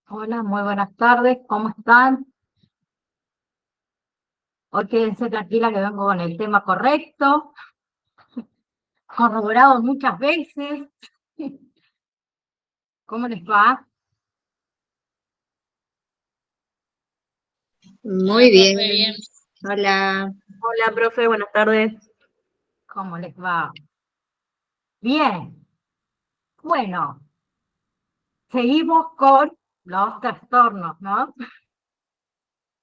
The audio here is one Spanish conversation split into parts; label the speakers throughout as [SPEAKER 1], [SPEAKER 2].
[SPEAKER 1] Hola, muy buenas tardes, ¿cómo están? Hoy quédense tranquila que vengo con el tema correcto, corroborado muchas veces. ¿Cómo les va?
[SPEAKER 2] Muy bien. Hola.
[SPEAKER 3] Hola, profe, buenas tardes.
[SPEAKER 1] ¿Cómo les va? Bien, bueno, seguimos con los trastornos, ¿no?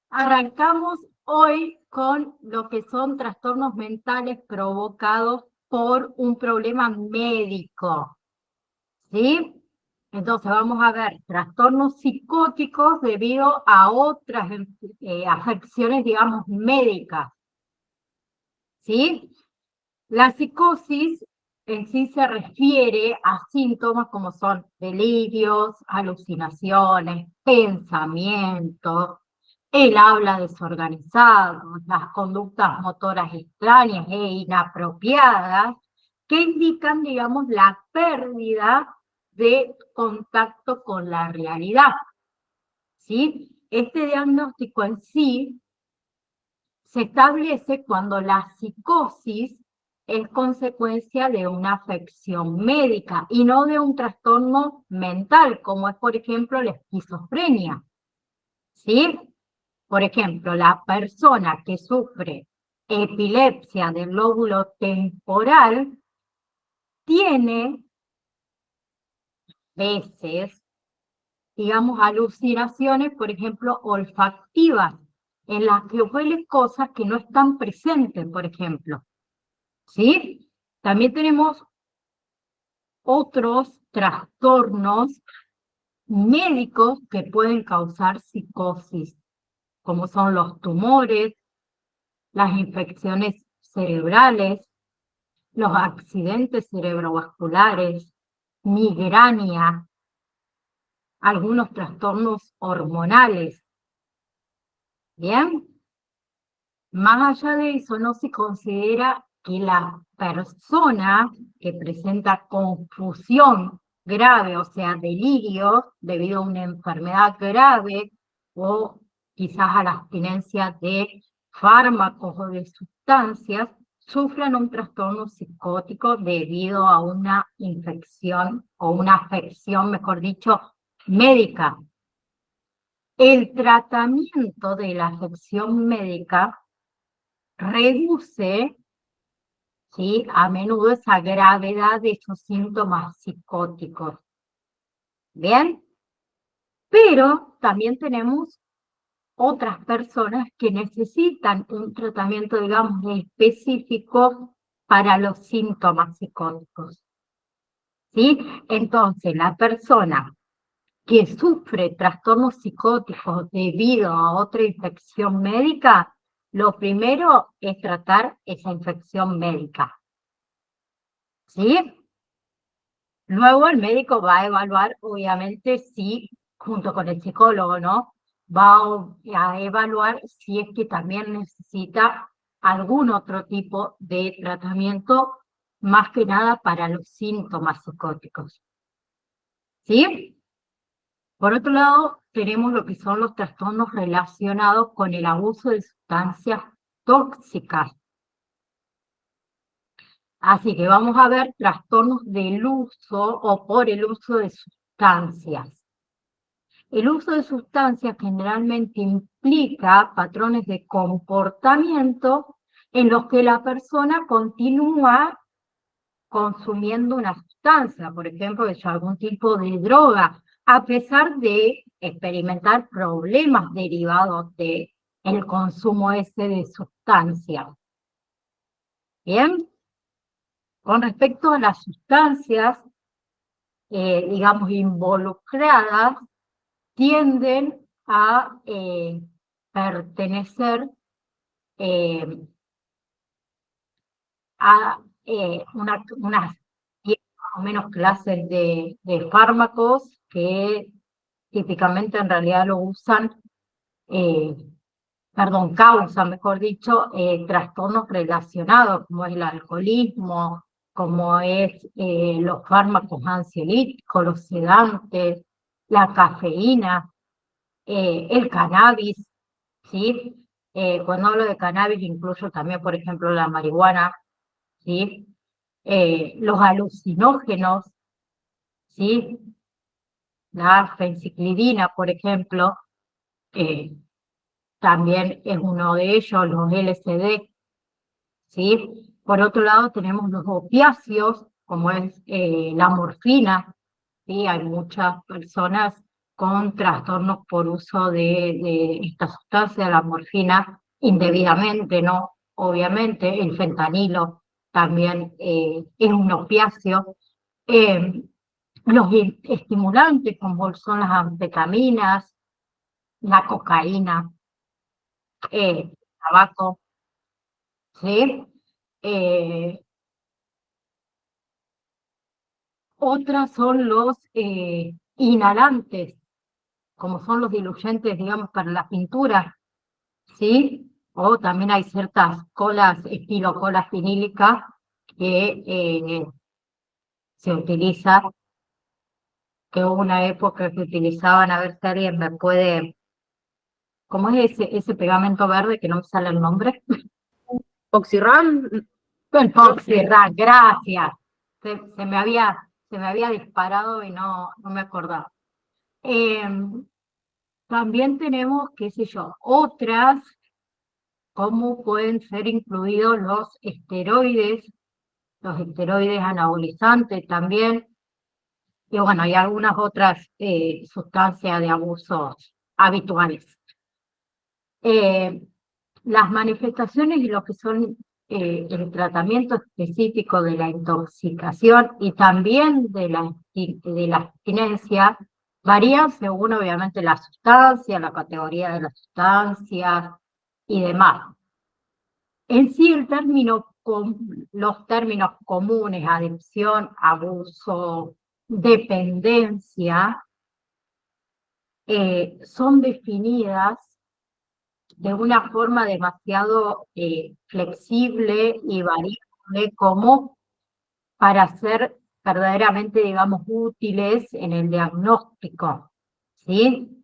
[SPEAKER 1] Arrancamos hoy con lo que son trastornos mentales provocados por un problema médico. ¿Sí? Entonces vamos a ver trastornos psicóticos debido a otras afecciones, digamos, médicas. ¿Sí? La psicosis en sí se refiere a síntomas como son delirios, alucinaciones, pensamientos, el habla desorganizado, las conductas motoras extrañas e inapropiadas que indican, digamos, la pérdida de contacto con la realidad. ¿Sí? Este diagnóstico en sí se establece cuando la psicosis es consecuencia de una afección médica y no de un trastorno mental, como es, por ejemplo, la esquizofrenia. ¿Sí? Por ejemplo, la persona que sufre epilepsia del lóbulo temporal tiene veces, digamos, alucinaciones, por ejemplo, olfactivas, en las que huele cosas que no están presentes, por ejemplo. ¿Sí? También tenemos otros trastornos médicos que pueden causar psicosis, como son los tumores, las infecciones cerebrales, los accidentes cerebrovasculares, migraña, algunos trastornos hormonales. Bien, más allá de eso, no se considera que la persona que presenta confusión grave, o sea, delirio debido a una enfermedad grave o quizás a la abstinencia de fármacos o de sustancias, sufran un trastorno psicótico debido a una infección o una afección, mejor dicho, médica. El tratamiento de la afección médica reduce, ¿sí?, a menudo esa gravedad de esos síntomas psicóticos. ¿Bien? Pero también tenemos otras personas que necesitan un tratamiento, digamos, específico para los síntomas psicóticos. ¿Sí? Entonces, la persona que sufre trastornos psicóticos debido a otra infección médica, lo primero es tratar esa infección médica. ¿Sí? Luego el médico va a evaluar, obviamente, si, junto con el psicólogo, ¿no? Va a evaluar si es que también necesita algún otro tipo de tratamiento, más que nada para los síntomas psicóticos. ¿Sí? Por otro lado, tenemos lo que son los trastornos relacionados con el abuso de sustancias tóxicas. Así que vamos a ver trastornos del uso o por el uso de sustancias. El uso de sustancias generalmente implica patrones de comportamiento en los que la persona continúa consumiendo una sustancia, por ejemplo, algún tipo de droga, a pesar de experimentar problemas derivados del consumo ese de sustancias. Bien, con respecto a las sustancias, digamos, involucradas, tienden a pertenecer eh, a unas más o menos clases de fármacos que típicamente en realidad lo usan, eh, perdón, causan, mejor dicho, trastornos relacionados, como es el alcoholismo, como es los fármacos ansiolíticos, los sedantes, la cafeína. el cannabis, ¿sí? Cuando hablo de cannabis incluyo también, por ejemplo, la marihuana, ¿sí? Los alucinógenos, ¿sí? La fenciclidina, por ejemplo, eh, también es uno de ellos, los LSD, ¿sí? Por otro lado tenemos los opiáceos, como es la morfina, ¿sí? Hay muchas personas con trastornos por uso de esta sustancia, la morfina, indebidamente, ¿no? Obviamente, el fentanilo también es un opiáceo. Eh, los estimulantes, como son las anfetaminas, la cocaína, el tabaco, ¿sí? Eh, Otras son los inhalantes, como son los diluyentes, digamos, para la pintura, ¿sí? O también hay ciertas colas, estilo cola finílica, que se utiliza, que hubo una época que utilizaban, a ver si alguien me puede, ¿cómo es ese pegamento verde que no me sale el nombre?
[SPEAKER 3] Oxirram,
[SPEAKER 1] El Poxirrack, gracias. Se me había disparado y no me acordaba. También tenemos, qué sé yo, otras, como pueden ser incluidos los esteroides anabolizantes también, y bueno, hay algunas otras sustancias de abusos habituales. Eh, las manifestaciones y lo que son el tratamiento específico de la intoxicación y también de la abstinencia varían según obviamente la sustancia, la categoría de las sustancias y demás. En sí, los términos comunes, adicción, abuso, dependencia, son definidas de una forma demasiado flexible y variable como para ser verdaderamente, digamos, útiles en el diagnóstico, ¿sí?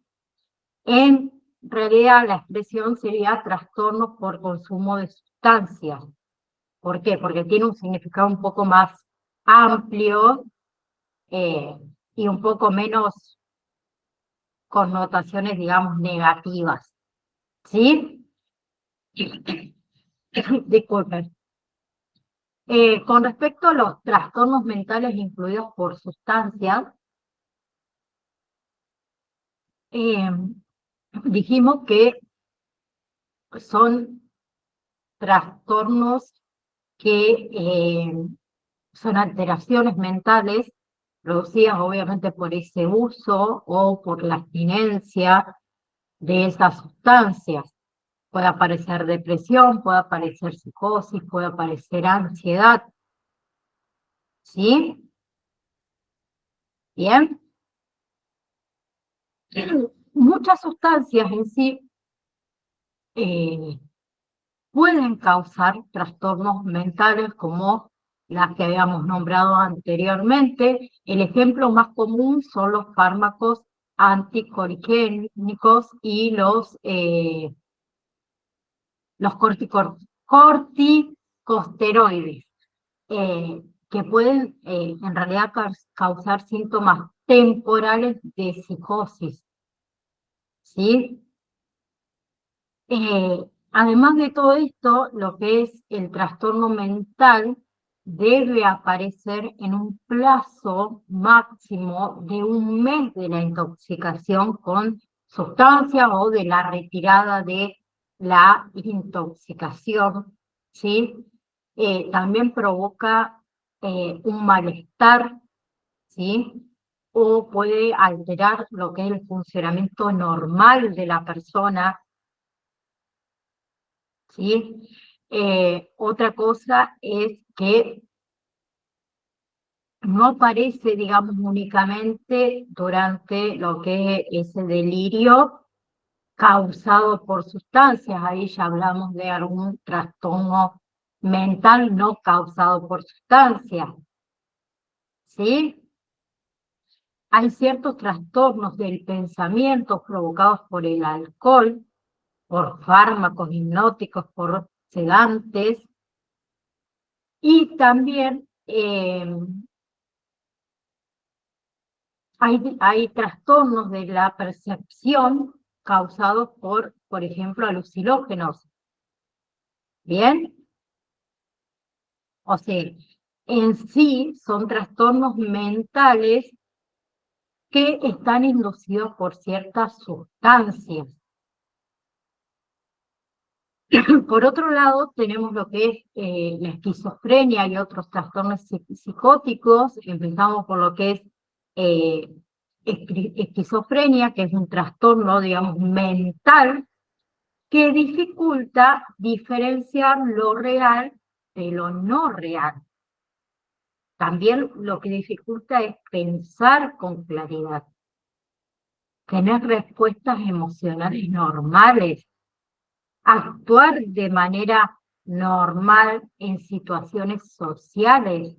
[SPEAKER 1] En realidad la expresión sería trastornos por consumo de sustancias. ¿Por qué? Porque tiene un significado un poco más amplio eh, y un poco menos connotaciones, digamos, negativas, ¿sí? Disculpen. Con respecto a los trastornos mentales incluidos por sustancias, eh, dijimos que son trastornos que son alteraciones mentales producidas obviamente por ese uso o por la abstinencia de esas sustancias. Puede aparecer depresión, puede aparecer psicosis, puede aparecer ansiedad, ¿sí? Bien. Muchas sustancias en sí eh, pueden causar trastornos mentales como las que habíamos nombrado anteriormente. El ejemplo más común son los fármacos anticolicénicos y los corticosteroides, que pueden en realidad causar síntomas temporales de psicosis, ¿sí? Además de todo esto, lo que es el trastorno mental debe aparecer en un plazo máximo de un mes de la intoxicación con sustancia o de la retirada de la intoxicación, ¿sí? También provoca un malestar, ¿sí? O puede alterar lo que es el funcionamiento normal de la persona, ¿sí? Otra cosa es que no aparece, digamos, únicamente durante lo que es el delirio causado por sustancias. Ahí ya hablamos de algún trastorno mental no causado por sustancias, ¿sí? Hay ciertos trastornos del pensamiento provocados por el alcohol, por fármacos hipnóticos, por sedantes, y también hay trastornos de la percepción causados por ejemplo, alucinógenos. ¿Bien? O sea, en sí son trastornos mentales que están inducidos por ciertas sustancias. Por otro lado, tenemos lo que es la esquizofrenia y otros trastornos psicóticos. Empezamos por lo que es esquizofrenia, que es un trastorno, digamos, mental, que dificulta diferenciar lo real de lo no real. También lo que dificulta es pensar con claridad, tener respuestas emocionales normales, actuar de manera normal en situaciones sociales.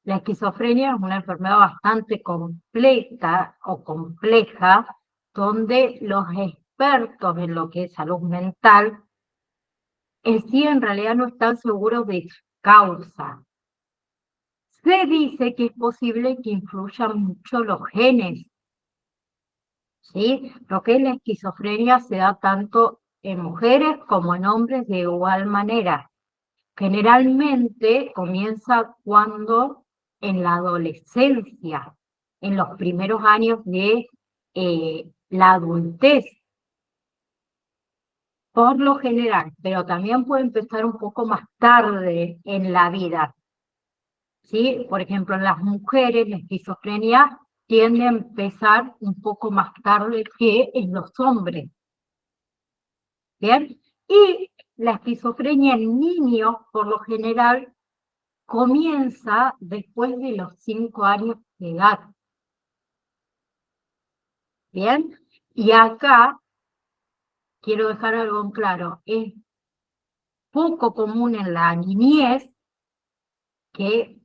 [SPEAKER 1] La esquizofrenia es una enfermedad bastante completa o compleja, donde los expertos en lo que es salud mental en sí en realidad no están seguros de su causa. Se dice que es posible que influyan mucho los genes, ¿sí? Lo que es la esquizofrenia se da tanto en mujeres como en hombres de igual manera. Generalmente comienza cuando en la adolescencia, en los primeros años de la adultez, por lo general, pero también puede empezar un poco más tarde en la vida, ¿sí? Por ejemplo, en las mujeres la esquizofrenia tiende a empezar un poco más tarde que en los hombres, ¿bien? Y la esquizofrenia en niños, por lo general, comienza después de los 5 años de edad, ¿bien? Y acá quiero dejar algo en claro, es poco común en la niñez que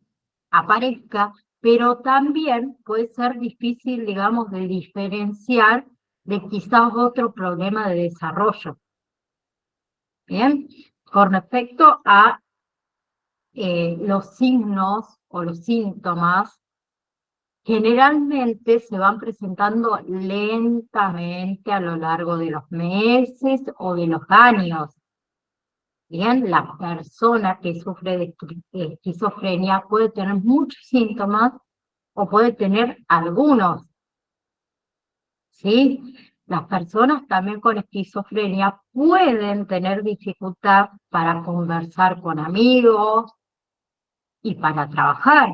[SPEAKER 1] aparezca, pero también puede ser difícil, digamos, de diferenciar de quizás otro problema de desarrollo. Bien, con respecto a los signos o los síntomas, generalmente se van presentando lentamente a lo largo de los meses o de los años. Bien, la persona que sufre de esquizofrenia puede tener muchos síntomas o puede tener algunos, ¿sí? Las personas también con esquizofrenia pueden tener dificultad para conversar con amigos y para trabajar.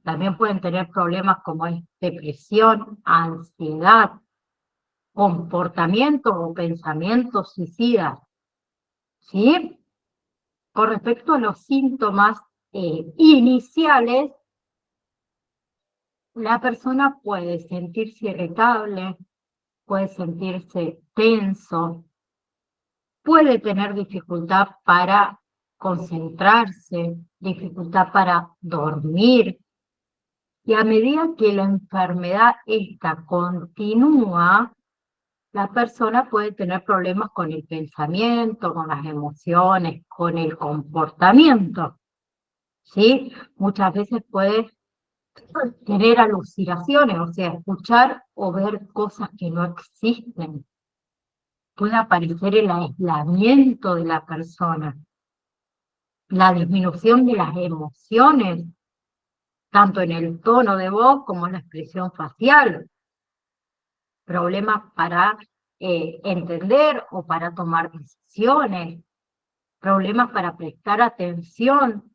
[SPEAKER 1] También pueden tener problemas como es depresión, ansiedad, comportamiento o pensamientos suicidas, ¿sí? Con respecto a los síntomas iniciales, la persona puede sentirse irritable, puede sentirse tenso, puede tener dificultad para concentrarse, dificultad para dormir. Y a medida que la enfermedad esta continúa, la persona puede tener problemas con el pensamiento, con las emociones, con el comportamiento, ¿sí? Muchas veces puede tener alucinaciones, o sea, escuchar o ver cosas que no existen. Puede aparecer el aislamiento de la persona, la disminución de las emociones, tanto en el tono de voz como en la expresión facial, problemas para entender o para tomar decisiones, problemas para prestar atención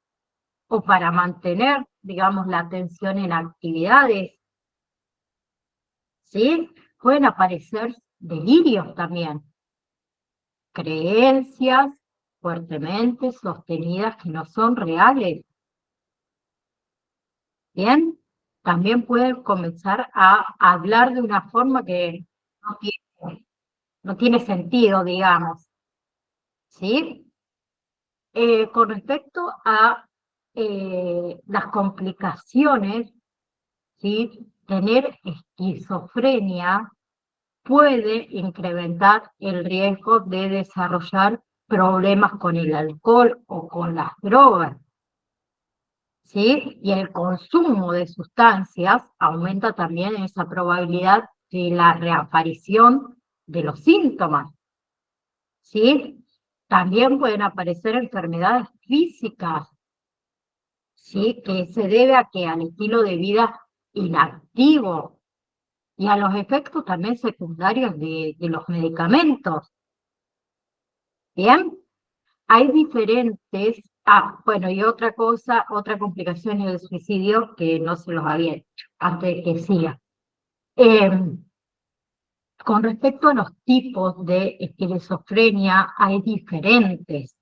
[SPEAKER 1] o para mantener, digamos, la atención en actividades, ¿sí? Pueden aparecer delirios también, creencias fuertemente sostenidas que no son reales. Bien, también pueden comenzar a hablar de una forma que no tiene sentido, digamos, ¿sí? Con respecto a las complicaciones, ¿sí? Tener esquizofrenia puede incrementar el riesgo de desarrollar problemas con el alcohol o con las drogas, ¿sí? Y el consumo de sustancias aumenta también esa probabilidad de la reaparición de los síntomas, ¿sí? También pueden aparecer enfermedades físicas, ¿sí? Que se debe a que al estilo de vida inactivo y a los efectos también secundarios de los medicamentos. Bien, hay diferentes, bueno, y otra cosa, otra complicación es el suicidio que no se los había hecho antes de que siga. Con respecto a los tipos de esquizofrenia, hay diferentes,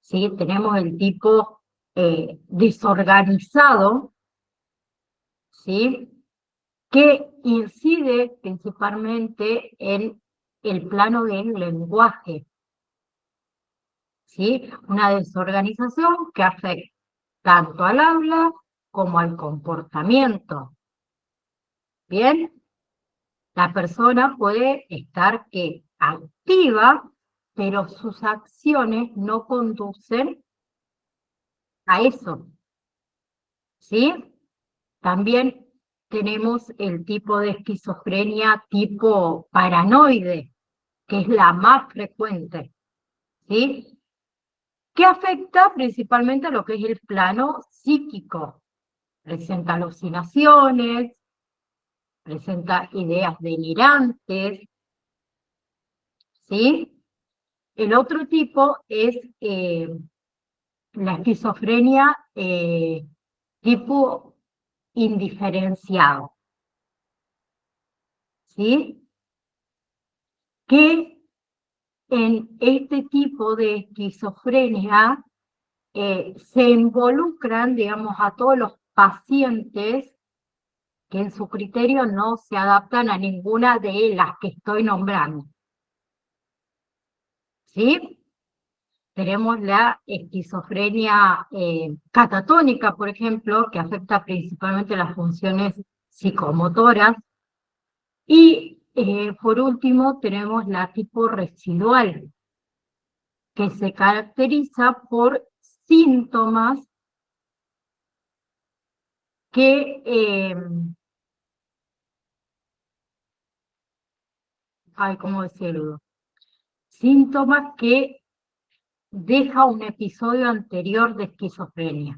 [SPEAKER 1] ¿sí? Tenemos el tipo desorganizado, ¿sí? Que incide principalmente en el plano del lenguaje, ¿sí? Una desorganización que afecta tanto al habla como al comportamiento. Bien, la persona puede estar activa, pero sus acciones no conducen a eso, ¿sí? También tenemos el tipo de esquizofrenia tipo paranoide, que es la más frecuente, ¿sí? Que afecta principalmente a lo que es el plano psíquico. Presenta alucinaciones, presenta ideas delirantes, ¿sí? El otro tipo es la esquizofrenia tipo indiferenciado, ¿sí? Que en este tipo de esquizofrenia se involucran, digamos, a todos los pacientes que en su criterio no se adaptan a ninguna de las que estoy nombrando, ¿sí? Tenemos la esquizofrenia catatónica, por ejemplo, que afecta principalmente las funciones psicomotoras. Y por último tenemos la tipo residual, que se caracteriza por síntomas que, ¿cómo decirlo? Síntomas que deja un episodio anterior de esquizofrenia,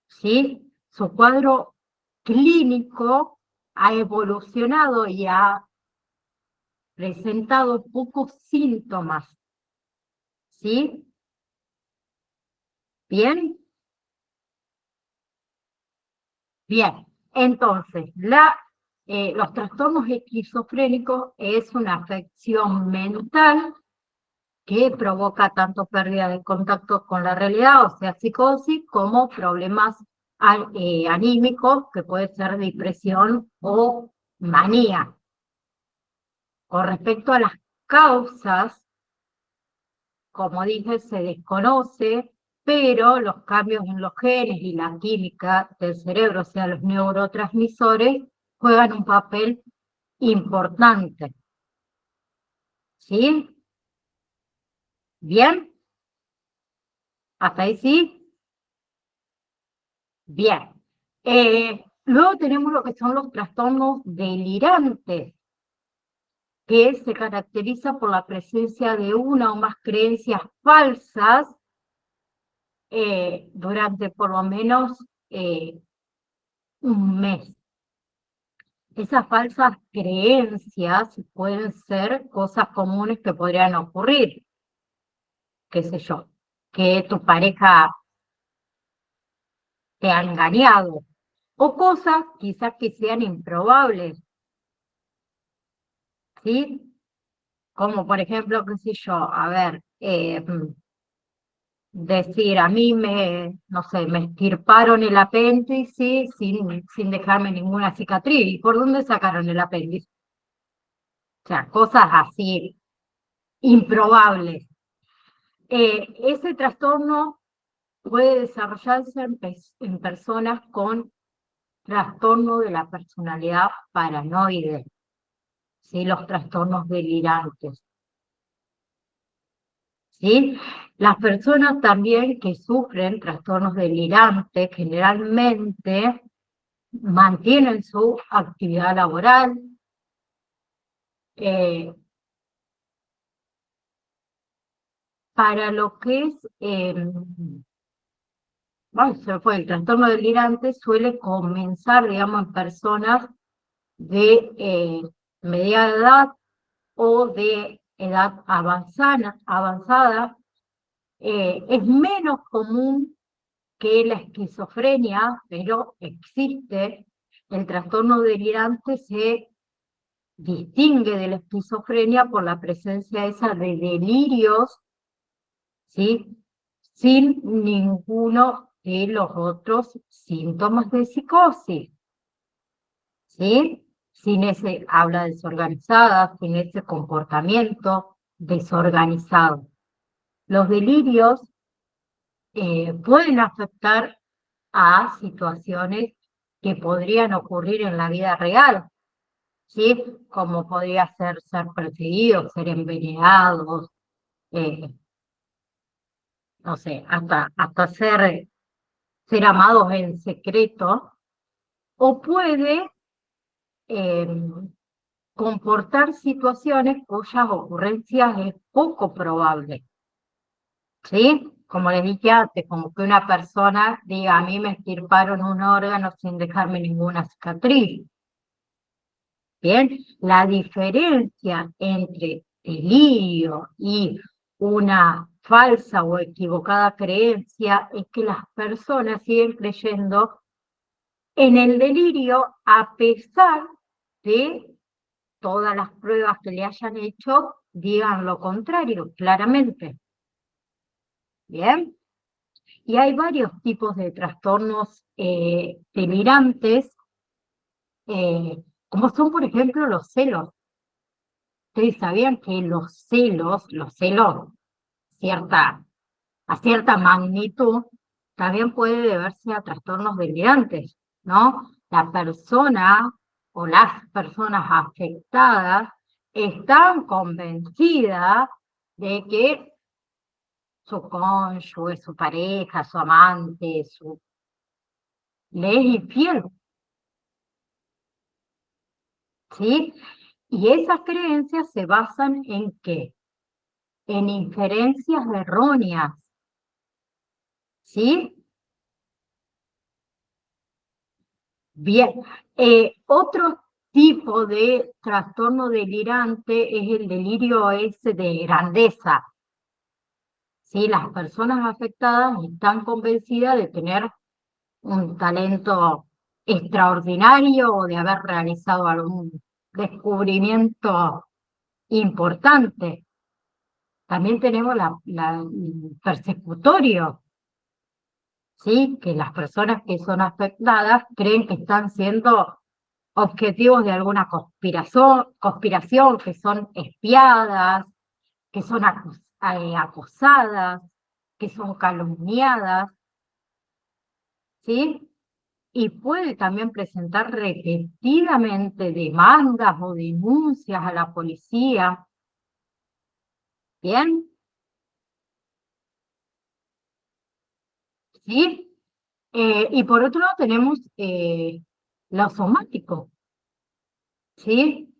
[SPEAKER 1] ¿sí? Su cuadro clínico ha evolucionado y ha presentado pocos síntomas, ¿sí? ¿Bien? Bien, entonces, los trastornos esquizofrénicos es una afección mental que provoca tanto pérdida de contacto con la realidad, o sea, psicosis, como problemas anímicos, que puede ser depresión o manía. Con respecto a las causas, como dije, se desconoce, pero los cambios en los genes y la química del cerebro, o sea, los neurotransmisores, juegan un papel importante. ¿Sí? ¿Bien? ¿Hasta ahí sí? Bien. Luego tenemos lo que son los trastornos delirantes, que se caracteriza por la presencia de una o más creencias falsas durante por lo menos un mes. Esas falsas creencias pueden ser cosas comunes que podrían ocurrir, qué sé yo, que tu pareja te ha engañado, o cosas quizás que sean improbables, ¿sí? Como por ejemplo, qué sé yo, a ver, decir, a mí no sé, me extirparon el apéndice sin dejarme ninguna cicatriz. ¿Y por dónde sacaron el apéndice? O sea, cosas así improbables. Ese trastorno puede desarrollarse en personas con trastorno de la personalidad paranoide, ¿sí? Los trastornos delirantes, ¿sí? Las personas también que sufren trastornos delirantes generalmente mantienen su actividad laboral, para lo que es, bueno, se fue, el trastorno delirante suele comenzar, digamos, en personas de media edad o de edad avanzada. Es menos común que la esquizofrenia, pero existe. El trastorno delirante se distingue de la esquizofrenia por la presencia esa de delirios, ¿sí? Sin ninguno de los otros síntomas de psicosis, ¿sí? Sin ese habla desorganizada, sin ese comportamiento desorganizado. Los delirios pueden afectar a situaciones que podrían ocurrir en la vida real, ¿sí? Como podría ser perseguidos, ser envenenados, no sé, hasta ser amados en secreto, o puede comportar situaciones cuyas ocurrencias es poco probable, ¿sí? Como les dije antes, como que una persona diga, a mí me extirparon un órgano sin dejarme ninguna cicatriz. Bien, la diferencia entre delirio y una falsa o equivocada creencia es que las personas siguen creyendo en el delirio a pesar de todas las pruebas que le hayan hecho, digan lo contrario, claramente. Bien, y hay varios tipos de trastornos delirantes, como son, por ejemplo, los celos. ¿Ustedes sabían que los celos a cierta magnitud, también puede deberse a trastornos delirantes, ¿no? La persona o las personas afectadas están convencidas de que su cónyuge, su pareja, su amante, le es infiel, ¿sí? Y esas creencias se basan ¿en qué? En inferencias erróneas, ¿sí? Bien, otro tipo de trastorno delirante es el delirio ese de grandeza, ¿sí? Las personas afectadas están convencidas de tener un talento extraordinario o de haber realizado algún descubrimiento importante. También tenemos el persecutorio, ¿sí? Que las personas que son afectadas creen que están siendo objetivos de alguna conspiración, que son espiadas, que son acosadas, que son calumniadas, ¿sí? Y puede también presentar repetidamente demandas o denuncias a la policía. ¿Bien? ¿Sí? Y por otro lado tenemos lo somático, ¿sí?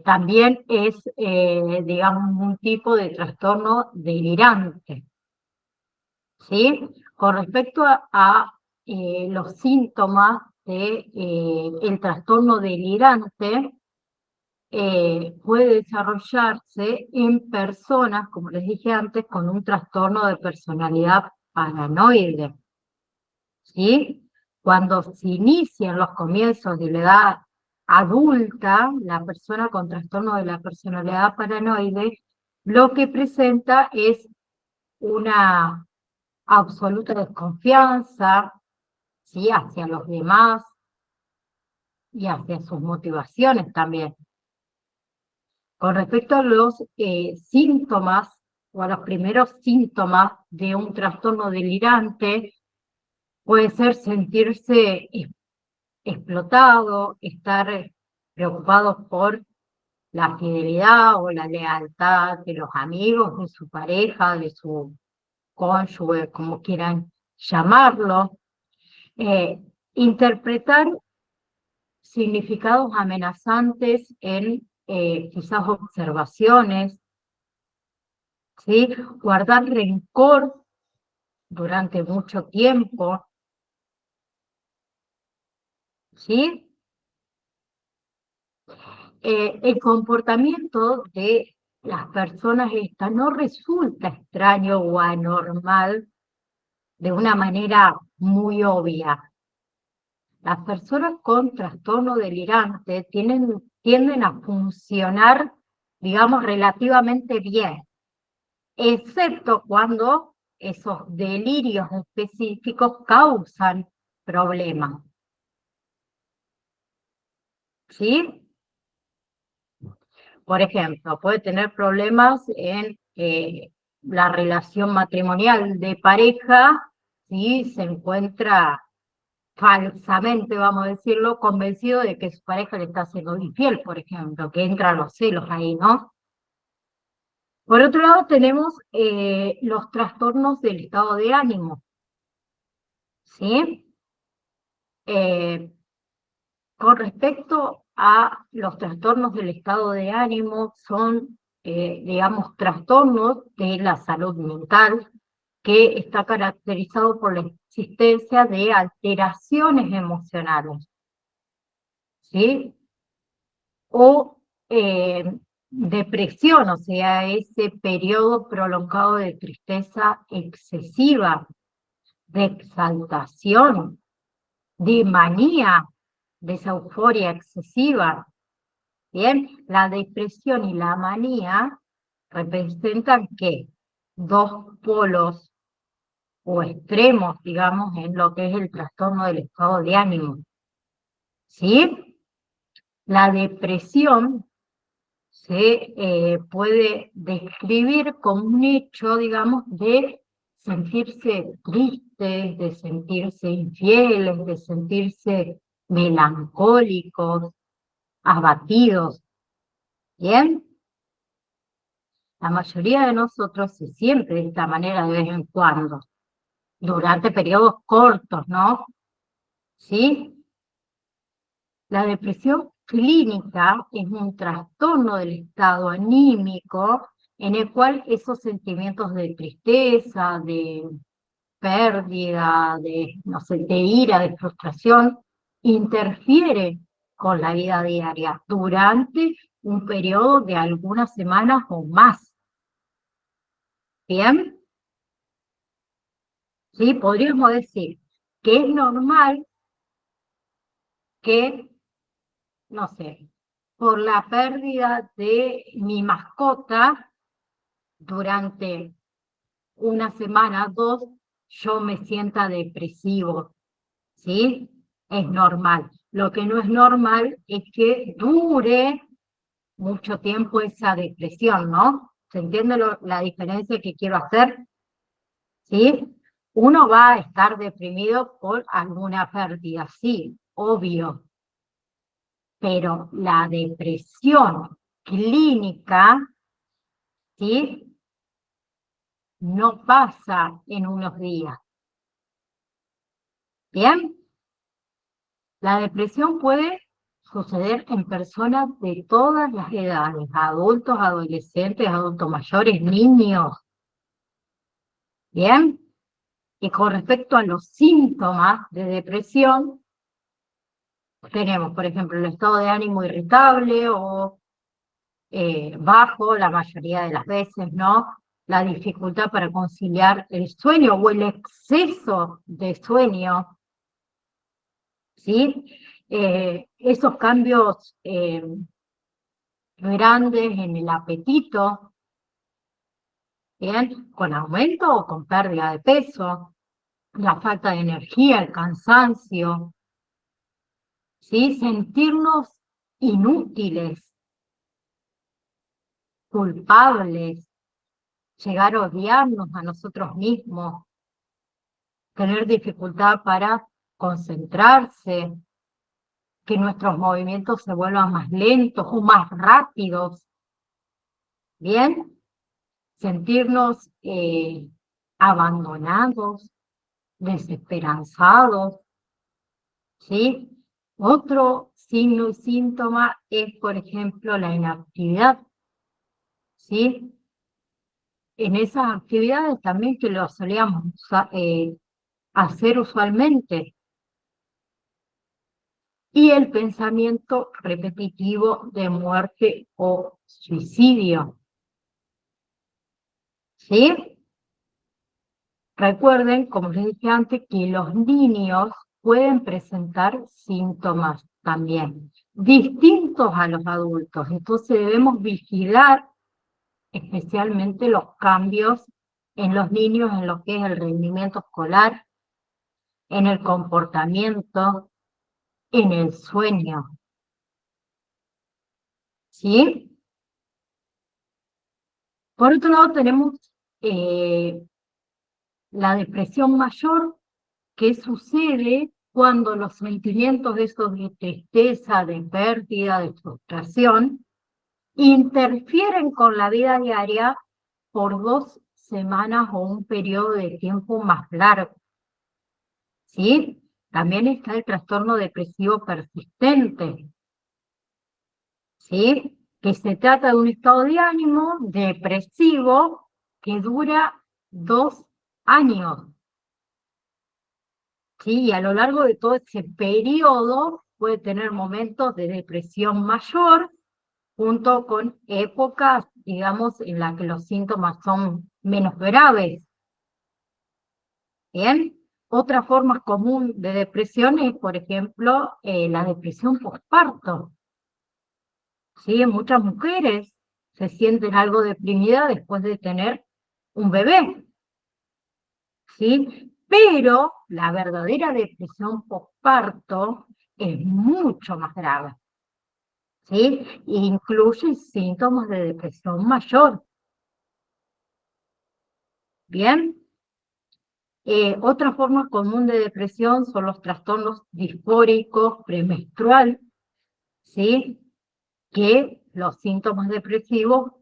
[SPEAKER 1] También es, digamos, un tipo de trastorno delirante, ¿sí? Con respecto a los síntomas de el trastorno delirante, puede desarrollarse en personas, como les dije antes, con un trastorno de personalidad paranoide, ¿sí? Cuando se inician los comienzos de la edad adulta, la persona con trastorno de la personalidad paranoide, lo que presenta es una absoluta desconfianza, ¿sí? Hacia los demás y hacia sus motivaciones también. Con respecto a los síntomas o a los primeros síntomas de un trastorno delirante puede ser sentirse explotado, estar preocupado por la fidelidad o la lealtad de los amigos, de su pareja, de su cónyuge, como quieran llamarlo. Interpretar significados amenazantes en quizás observaciones, ¿sí? Guardar rencor durante mucho tiempo, ¿sí? El comportamiento de las personas esta no resulta extraño o anormal de una manera muy obvia. Las personas con trastorno delirante tienden a funcionar, digamos, relativamente bien, excepto cuando esos delirios específicos causan problemas. ¿Sí? Por ejemplo, puede tener problemas en la relación matrimonial de pareja si se encuentra falsamente, vamos a decirlo, convencido de que su pareja le está haciendo infiel, por ejemplo, que entran los celos ahí, ¿no? Por otro lado, tenemos los trastornos del estado de ánimo, ¿sí? Eh, con respecto a los trastornos del estado de ánimo, son, digamos, trastornos de la salud mental que está caracterizado por la existencia de alteraciones emocionales, ¿sí? O depresión, o sea, ese periodo prolongado de tristeza excesiva, de exaltación, de manía, de esa euforia excesiva. Bien, la depresión y la manía representan ¿qué? Dos polos o extremos, digamos, en lo que es el trastorno del estado de ánimo. ¿Sí? La depresión se puede describir como un hecho, digamos, de sentirse tristes, de sentirse infieles, de sentirse melancólicos, abatidos. ¿Bien? La mayoría de nosotros se siente de esta manera de vez en cuando, durante periodos cortos, ¿no? ¿Sí? La depresión clínica es un trastorno del estado anímico en el cual esos sentimientos de tristeza, de pérdida, no sé, de ira, de frustración, interfieren con la vida diaria durante un periodo de algunas semanas o más. ¿Bien? ¿Sí? Podríamos decir que es normal que, no sé, por la pérdida de mi mascota durante una semana, dos, yo me sienta depresivo, ¿sí? Es normal. Lo que no es normal es que dure mucho tiempo esa depresión, ¿no? ¿Se entiende la diferencia que quiero hacer? ¿Sí? Uno va a estar deprimido por alguna pérdida, sí, obvio, pero la depresión clínica, ¿sí? No pasa en unos días. ¿Bien? La depresión puede suceder en personas de todas las edades, adultos, adolescentes, adultos mayores, niños. ¿Bien? Y con respecto a los síntomas de depresión, tenemos, por ejemplo, el estado de ánimo irritable o bajo la mayoría de las veces, ¿no? La dificultad para conciliar el sueño o el exceso de sueño, ¿sí? Esos cambios grandes en el apetito, ¿bien? Con aumento o con pérdida de peso, la falta de energía, el cansancio, ¿sí? Sentirnos inútiles, culpables, llegar a odiarnos a nosotros mismos, tener dificultad para concentrarse, que nuestros movimientos se vuelvan más lentos o más rápidos, ¿bien? Sentirnos abandonados, desesperanzados, ¿sí? Otro signo y síntoma es, por ejemplo, la inactividad, ¿sí? En esas actividades también que lo solíamos hacer usualmente. Y el pensamiento repetitivo de muerte o suicidio, ¿sí? Recuerden, como les dije antes, que los niños pueden presentar síntomas también, distintos a los adultos. Entonces debemos vigilar especialmente los cambios en los niños en lo que es el rendimiento escolar, en el comportamiento, en el sueño, ¿sí? Por otro lado tenemos la depresión mayor, que sucede cuando los sentimientos de estos de tristeza, de pérdida, de frustración, interfieren con la vida diaria por 2 semanas o un periodo de tiempo más largo, ¿sí? También está el trastorno depresivo persistente, ¿sí? Que se trata de un estado de ánimo depresivo que dura 2 años, ¿sí? Y a lo largo de todo ese periodo puede tener momentos de depresión mayor, junto con épocas, digamos, en las que los síntomas son menos graves. ¿Bien? Otra forma común de depresión es, por ejemplo, la depresión postparto. ¿Sí? Muchas mujeres se sienten algo deprimidas después de tener un bebé, ¿sí? Pero la verdadera depresión postparto es mucho más grave, ¿sí? E incluye síntomas de depresión mayor. ¿Bien? Otra forma común de depresión son los trastornos disfóricos premenstrual, ¿sí? Que los síntomas depresivos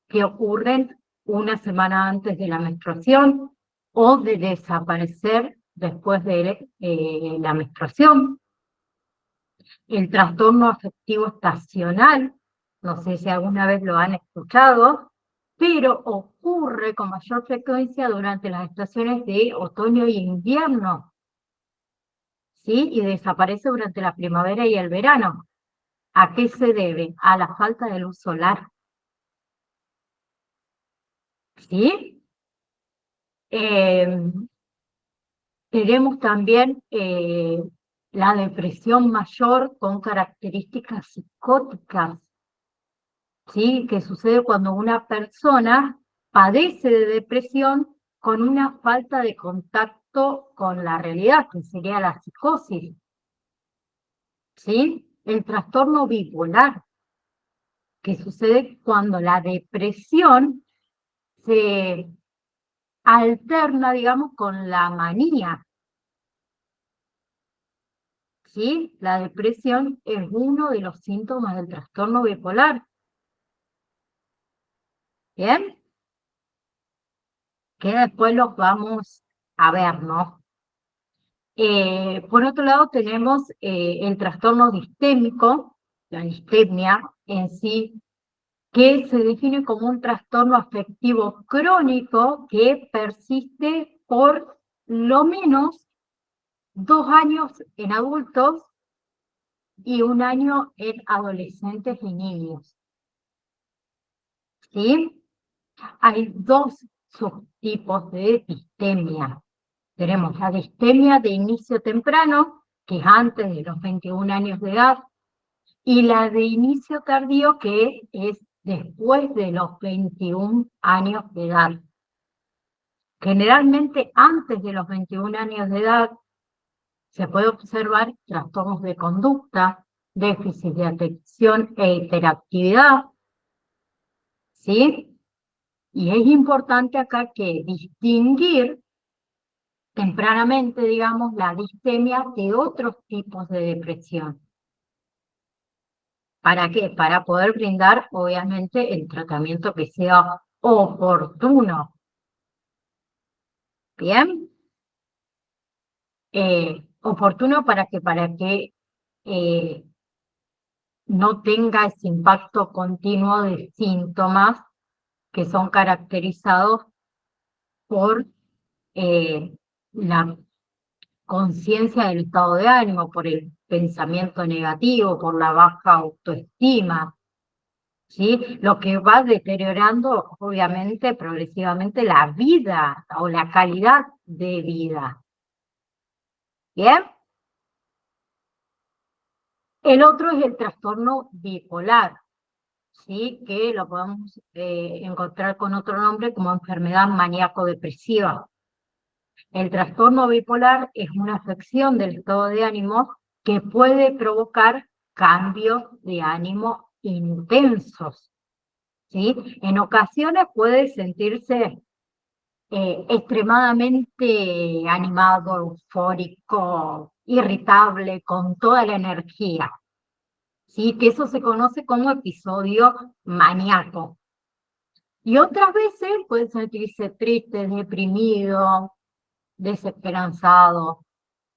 [SPEAKER 1] que ocurren una semana antes de la menstruación o de desaparecer después de la menstruación. El trastorno afectivo estacional, no sé si alguna vez lo han escuchado, pero ocurre con mayor frecuencia durante las estaciones de otoño e invierno, ¿sí? Y desaparece durante la primavera y el verano. ¿A qué se debe? A la falta de luz solar, ¿sí? Tenemos también la depresión mayor con características psicóticas, ¿sí? Que sucede cuando una persona padece de depresión con una falta de contacto con la realidad, que sería la psicosis, ¿sí? El trastorno bipolar, que sucede cuando la depresión se alterna, digamos, con la manía, ¿sí? La depresión es uno de los síntomas del trastorno bipolar, ¿bien? Que después los vamos a ver, ¿no? Por otro lado tenemos el trastorno distémico, la distemia en sí, que se define como un trastorno afectivo crónico que persiste por lo menos 2 años en adultos y 1 año en adolescentes y niños, ¿sí? Hay 2 subtipos de distemia. Tenemos la distemia de inicio temprano, que es antes de los 21 años de edad, y la de inicio tardío, que es después de los 21 años de edad. Generalmente antes de los 21 años de edad se puede observar trastornos de conducta, déficit de atención e hiperactividad, ¿sí? Y es importante acá que distinguir tempranamente, digamos, la distemia de otros tipos de depresión. ¿Para qué? Para poder brindar, obviamente, el tratamiento que sea oportuno. ¿Bien? Oportuno para que no tenga ese impacto continuo de síntomas que son caracterizados por la conciencia del estado de ánimo, por el pensamiento negativo, por la baja autoestima, ¿sí? Lo que va deteriorando, obviamente, progresivamente la vida o la calidad de vida. ¿Bien? El otro es el trastorno bipolar, ¿sí? Que lo podemos encontrar con otro nombre como enfermedad maníaco-depresiva. El trastorno bipolar es una afección del estado de ánimo que puede provocar cambios de ánimo intensos, ¿sí? En ocasiones puede sentirse extremadamente animado, eufórico, irritable, con toda la energía, ¿sí? Que eso se conoce como episodio maníaco. Y otras veces puede sentirse triste, deprimido, desesperanzado,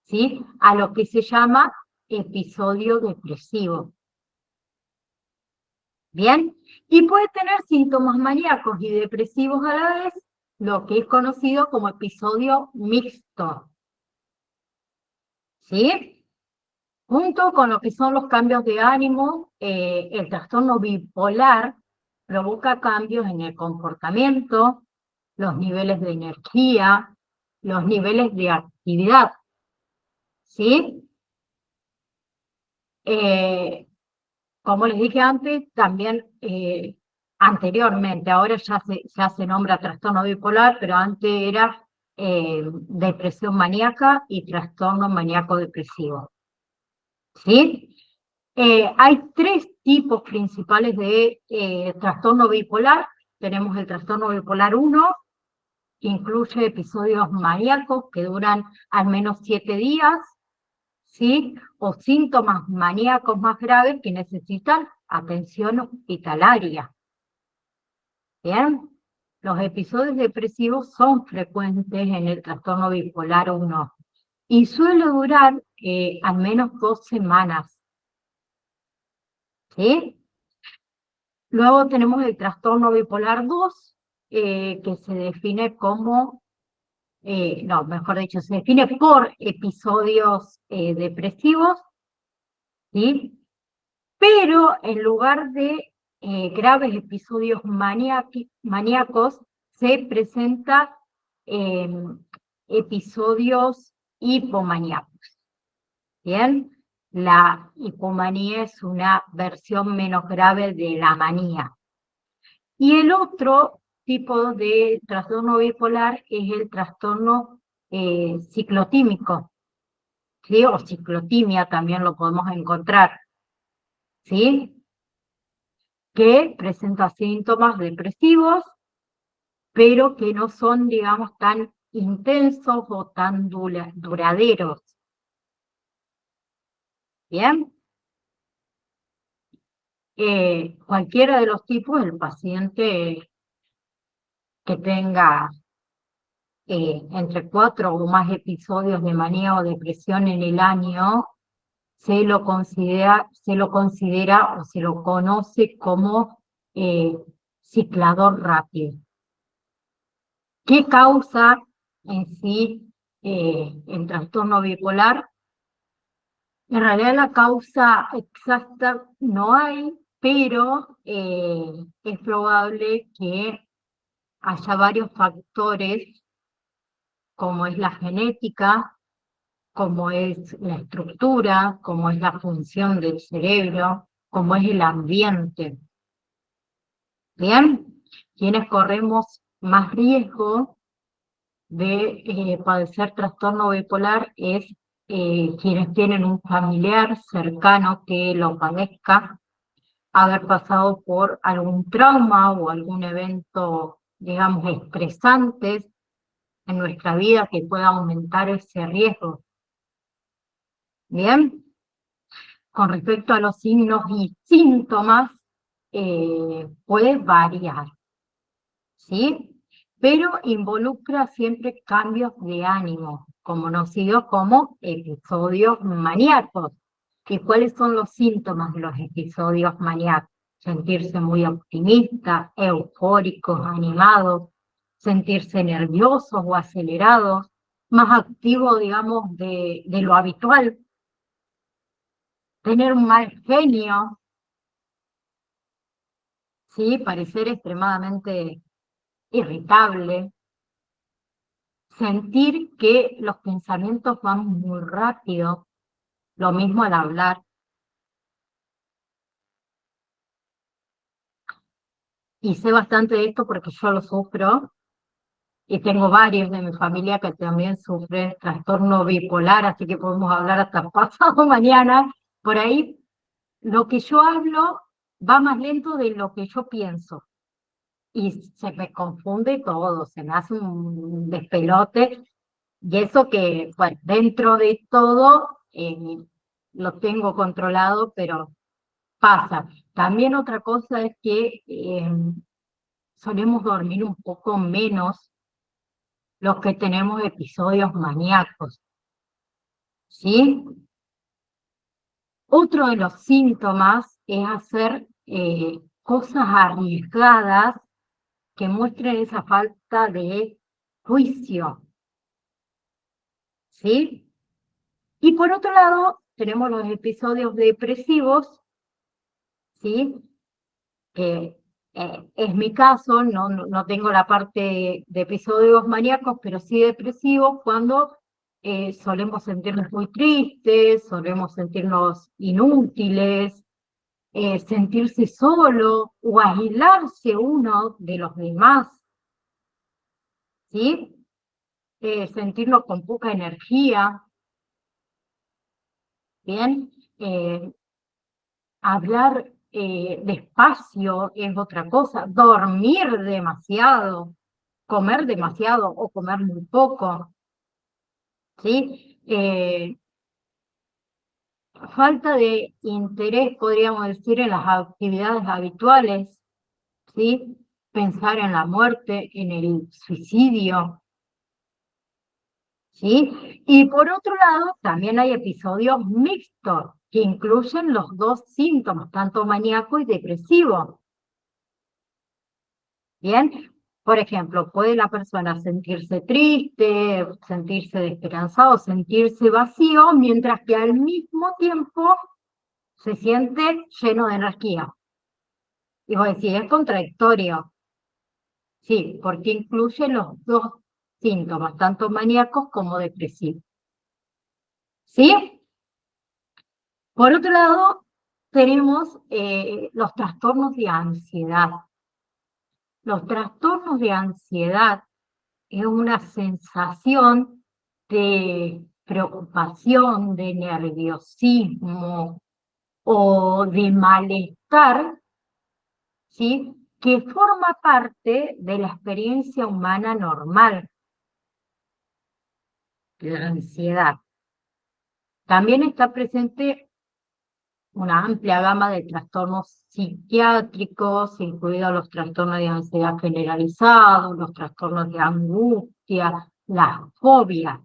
[SPEAKER 1] ¿sí? A lo que se llama episodio depresivo. ¿Bien? Y puede tener síntomas maníacos y depresivos a la vez, lo que es conocido como episodio mixto. ¿Sí? Junto con lo que son los cambios de ánimo, el trastorno bipolar provoca cambios en el comportamiento, los niveles de energía, los niveles de actividad. ¿Sí? Como les dije antes, también anteriormente, ahora ya se nombra trastorno bipolar, pero antes era depresión maníaca y trastorno maníaco-depresivo. ¿Sí? Hay tres tipos principales de trastorno bipolar. Tenemos el trastorno bipolar 1, que incluye episodios maníacos que duran al menos 7 días, ¿sí? O síntomas maníacos más graves que necesitan atención hospitalaria. ¿Bien? Los episodios depresivos son frecuentes en el trastorno bipolar 1 y suele durar al menos 2 semanas. ¿Sí? Luego tenemos el trastorno bipolar 2, que se define como, no, mejor dicho, se define por episodios depresivos, ¿sí? Pero en lugar de graves episodios maníacos, se presenta episodios hipomaníacos. ¿Bien? La hipomanía es una versión menos grave de la manía. Y el otro tipo de trastorno bipolar es el trastorno ciclotímico, ¿sí? O ciclotimia también lo podemos encontrar, ¿sí? Que presenta síntomas depresivos, pero que no son, digamos, tan intensos o tan duraderos. ¿Bien? Cualquiera de los tipos, el paciente que tenga entre 4 o más episodios de manía o depresión en el año, se lo considera o se lo conoce como ciclador rápido. ¿Qué causa en sí el trastorno bipolar? En realidad la causa exacta no hay, pero es probable que haya varios factores, como es la genética, como es la estructura, como es la función del cerebro, como es el ambiente. Bien, quienes corremos más riesgo de padecer trastorno bipolar es quienes tienen un familiar cercano que lo padezca, haber pasado por algún trauma o algún evento digamos, estresantes en nuestra vida que pueda aumentar ese riesgo. Bien, con respecto a los signos y síntomas, puede variar, ¿sí? Pero involucra siempre cambios de ánimo, conocidos como episodios maníacos. ¿Y cuáles son los síntomas de los episodios maníacos? Sentirse muy optimista, eufóricos, animados, sentirse nerviosos o acelerados, más activo, digamos, de lo habitual, tener un mal genio, ¿sí? Parecer extremadamente irritable, sentir que los pensamientos van muy rápido, lo mismo al hablar. Y sé bastante de esto porque yo lo sufro y tengo varios de mi familia que también sufren trastorno bipolar, así que podemos hablar hasta pasado mañana. Por ahí lo que yo hablo va más lento de lo que yo pienso y se me confunde todo, se me hace un despelote. Y eso que, bueno, dentro de todo lo tengo controlado, pero pasa. También otra cosa es que solemos dormir un poco menos los que tenemos episodios maníacos, ¿sí? Otro de los síntomas es hacer cosas arriesgadas que muestren esa falta de juicio, ¿sí? Y por otro lado, tenemos los episodios depresivos, ¿sí? Que es mi caso, no tengo la parte de episodios maníacos, pero sí depresivos, cuando solemos sentirnos muy tristes, solemos sentirnos inútiles, sentirse solo o aislarse uno de los demás, ¿sí? Sentirnos con poca energía, ¿bien? Hablar despacio es otra cosa, dormir demasiado, comer demasiado o comer muy poco, ¿sí? Falta de interés, podríamos decir, en las actividades habituales, ¿sí? Pensar en la muerte, en el suicidio, ¿sí? Y por otro lado, también hay episodios mixtos que incluyen los dos síntomas, tanto maníaco y depresivo. Bien, por ejemplo, puede la persona sentirse triste, sentirse desesperanzado, sentirse vacío, mientras que al mismo tiempo se siente lleno de energía. Y vos decís, es contradictorio. Sí, porque incluye los dos síntomas, tanto maníacos como depresivos. ¿Sí? Por otro lado, tenemos los trastornos de ansiedad. Los trastornos de ansiedad es una sensación de preocupación, de nerviosismo o de malestar, ¿sí? Que forma parte de la experiencia humana normal, la ansiedad. También está presente una amplia gama de trastornos psiquiátricos, incluidos los trastornos de ansiedad generalizados, los trastornos de angustia, las fobias,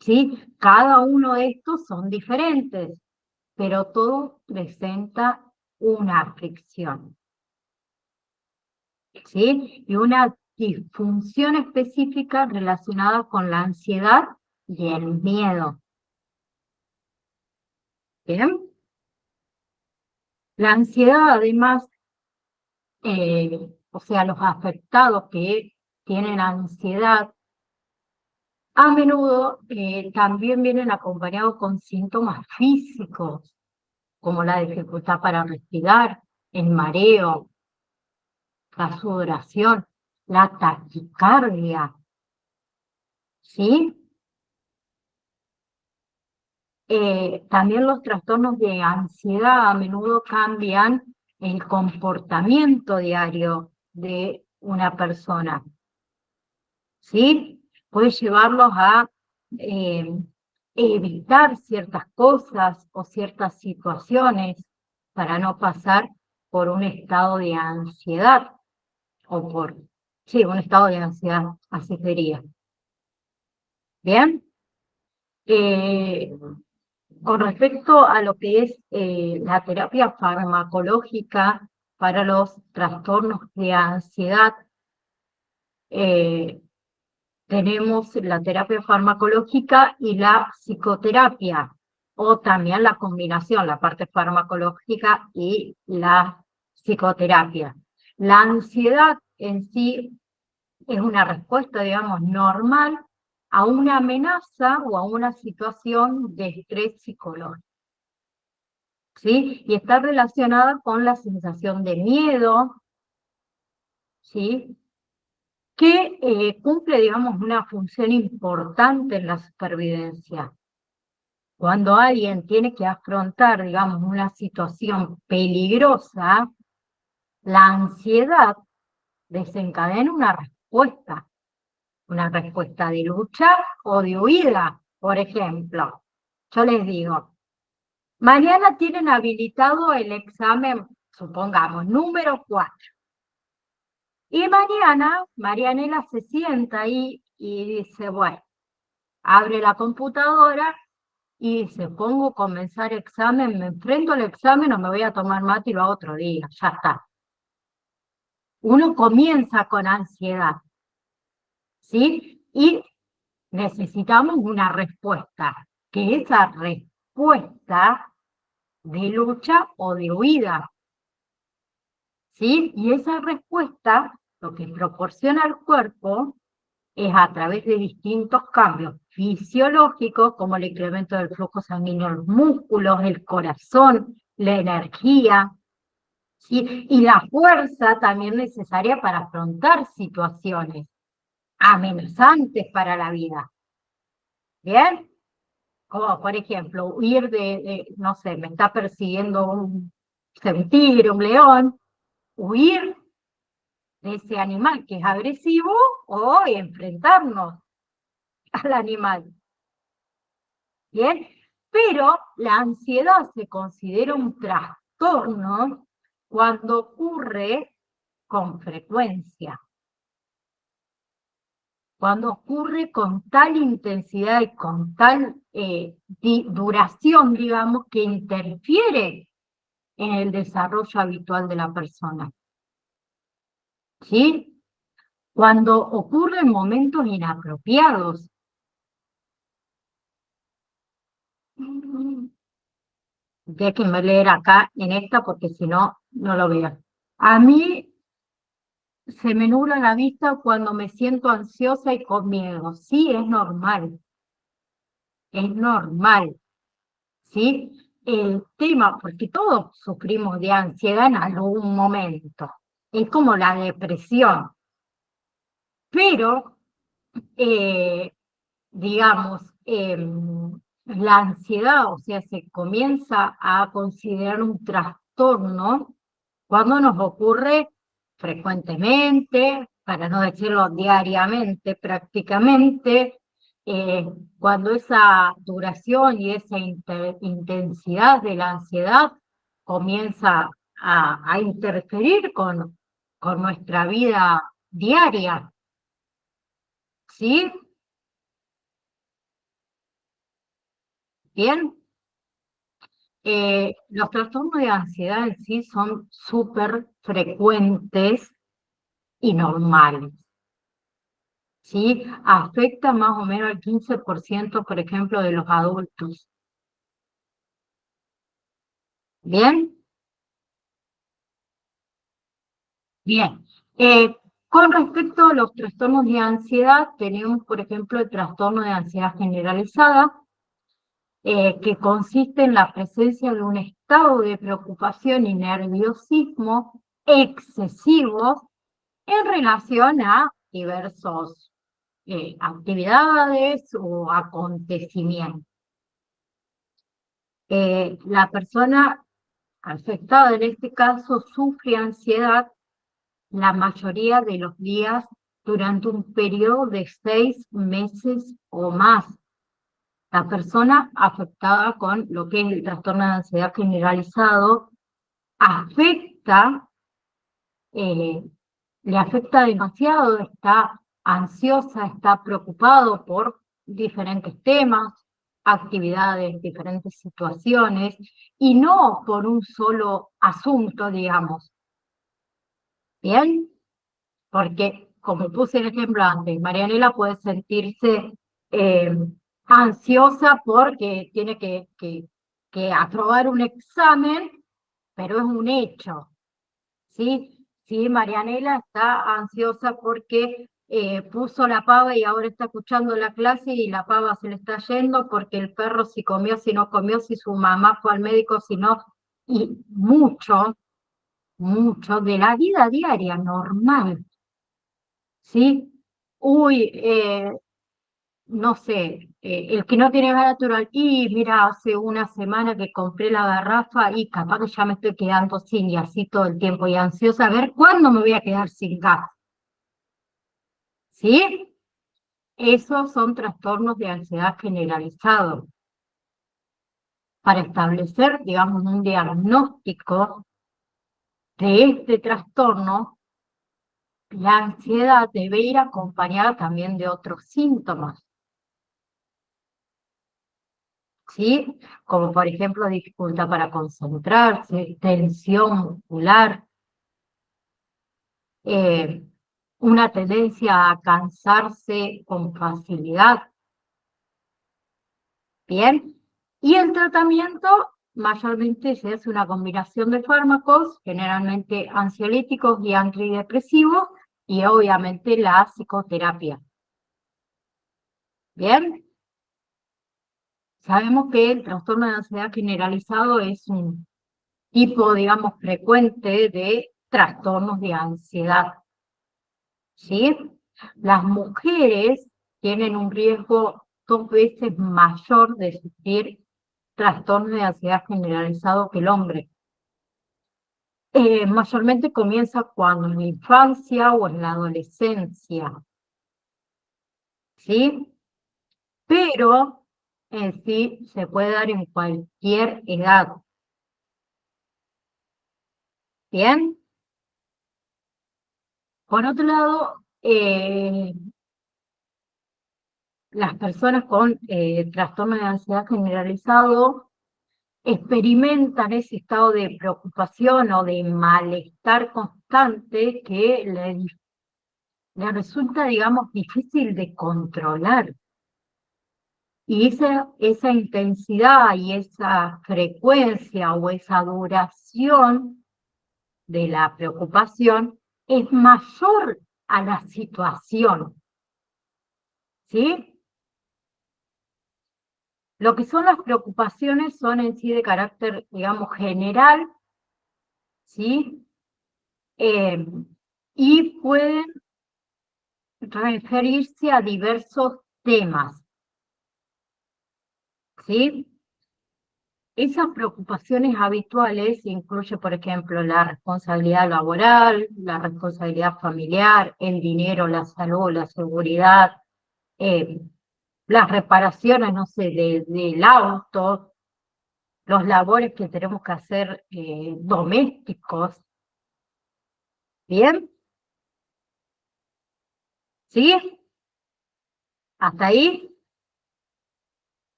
[SPEAKER 1] ¿sí? Cada uno de estos son diferentes, pero todo presenta una aflicción, ¿sí? Y una disfunción específica relacionada con la ansiedad y el miedo. ¿Bien? La ansiedad, además, o sea, los afectados que tienen ansiedad, a menudo también vienen acompañados con síntomas físicos, como la dificultad para respirar, el mareo, la sudoración, la taquicardia, ¿sí? También los trastornos de ansiedad a menudo cambian el comportamiento diario de una persona, ¿sí? Puede llevarlos a evitar ciertas cosas o ciertas situaciones para no pasar por un estado de ansiedad o por, sí, un estado de ansiedad, así sería. ¿Bien? Con respecto a lo que es la terapia farmacológica para los trastornos de ansiedad, eh, tenemos la terapia farmacológica y la psicoterapia, o también la combinación, la parte farmacológica y la psicoterapia. La ansiedad en sí es una respuesta, digamos, normal a una amenaza o a una situación de estrés psicológico, ¿sí? Y está relacionada con la sensación de miedo, ¿sí? Que cumple, digamos, una función importante en la supervivencia. Cuando alguien tiene que afrontar, digamos, una situación peligrosa, la ansiedad desencadena una respuesta de lucha o de huida. Por ejemplo, yo les digo, mañana tienen habilitado el examen, supongamos, número 4. Y mañana Marianela se sienta ahí y dice, bueno, abre la computadora y dice, pongo a comenzar examen, me enfrento al examen o me voy a tomar mate y lo hago otro día, ya está. Uno comienza con ansiedad, ¿sí? Y necesitamos una respuesta, que esa respuesta de lucha o de huida, ¿sí? Y esa respuesta, lo que proporciona el cuerpo, es a través de distintos cambios fisiológicos, como el incremento del flujo sanguíneo en los músculos, el corazón, la energía, ¿sí? Y la fuerza también necesaria para afrontar situaciones amenazantes para la vida. ¿Bien? Como por ejemplo, huir no sé, me está persiguiendo un tigre, un león, huir de ese animal que es agresivo o enfrentarnos al animal. ¿Bien? Pero la ansiedad se considera un trastorno cuando ocurre con frecuencia, cuando ocurre con tal intensidad y con tal duración, digamos, que interfiere en el desarrollo habitual de la persona. ¿Sí? Cuando ocurre en momentos inapropiados. Déjenme leer acá en esta porque si no, no lo veo. A mí se me nubla la vista cuando me siento ansiosa y con miedo. Sí, es normal, ¿sí? El tema, porque todos sufrimos de ansiedad en algún momento, es como la depresión, pero, digamos, la ansiedad, o sea, se comienza a considerar un trastorno cuando nos ocurre frecuentemente, para no decirlo diariamente, prácticamente, cuando esa duración y esa intensidad de la ansiedad comienza a interferir con nuestra vida diaria, ¿sí? Bien. Los trastornos de ansiedad en sí son súper frecuentes y normales, ¿sí? Afecta más o menos al 15%, por ejemplo, de los adultos. ¿Bien? Bien. Con respecto a los trastornos de ansiedad, tenemos, por ejemplo, el trastorno de ansiedad generalizada, que consiste en la presencia de un estado de preocupación y nerviosismo excesivos en relación a diversos actividades o acontecimientos. La persona afectada en este caso sufre ansiedad la mayoría de los días durante un periodo de 6 meses o más. La persona afectada con lo que es el trastorno de ansiedad generalizado afecta, le afecta demasiado, está ansiosa, está preocupado por diferentes temas, actividades, diferentes situaciones, y no por un solo asunto, digamos. ¿Bien? Porque, como puse el ejemplo antes, Marianela puede sentirse eh, ansiosa porque tiene que aprobar un examen, pero es un hecho, ¿sí? Sí, Marianela está ansiosa porque puso la pava y ahora está escuchando la clase y la pava se le está yendo porque el perro si comió, si no comió, si su mamá fue al médico, si no, y mucho de la vida diaria normal. ¿Sí? Uy, no sé, el que no tiene gas natural, y mira, hace una semana que compré la garrafa y capaz que ya me estoy quedando sin y así todo el tiempo y ansiosa a ver cuándo me voy a quedar sin gas. ¿Sí? Esos son trastornos de ansiedad generalizado. Para establecer, digamos, un diagnóstico de este trastorno, la ansiedad debe ir acompañada también de otros síntomas. ¿Sí? Como por ejemplo dificultad para concentrarse, tensión muscular, eh, una tendencia a cansarse con facilidad. Bien, y el tratamiento mayormente se hace una combinación de fármacos, generalmente ansiolíticos y antidepresivos, y obviamente la psicoterapia. Bien, sabemos que el trastorno de ansiedad generalizado es un tipo, digamos, frecuente de trastornos de ansiedad, ¿sí? Las mujeres tienen un riesgo 2 veces mayor de sufrir trastornos de ansiedad generalizado que el hombre. Mayormente comienza cuando en la infancia o en la adolescencia, ¿sí? Pero en sí se puede dar en cualquier edad. ¿Bien? Por otro lado, las personas con trastorno de ansiedad generalizado experimentan ese estado de preocupación o de malestar constante que le resulta, digamos, difícil de controlar. Y esa intensidad y esa frecuencia o esa duración de la preocupación es mayor a la situación, ¿sí? Lo que son las preocupaciones son en sí de carácter, digamos, general, ¿sí? Y pueden referirse a diversos temas, ¿sí? Esas preocupaciones habituales incluyen, por ejemplo, la responsabilidad laboral, la responsabilidad familiar, el dinero, la salud, la seguridad, eh, las reparaciones, no sé, del auto, los labores que tenemos que hacer domésticos. ¿Bien? ¿Sí? ¿Hasta ahí?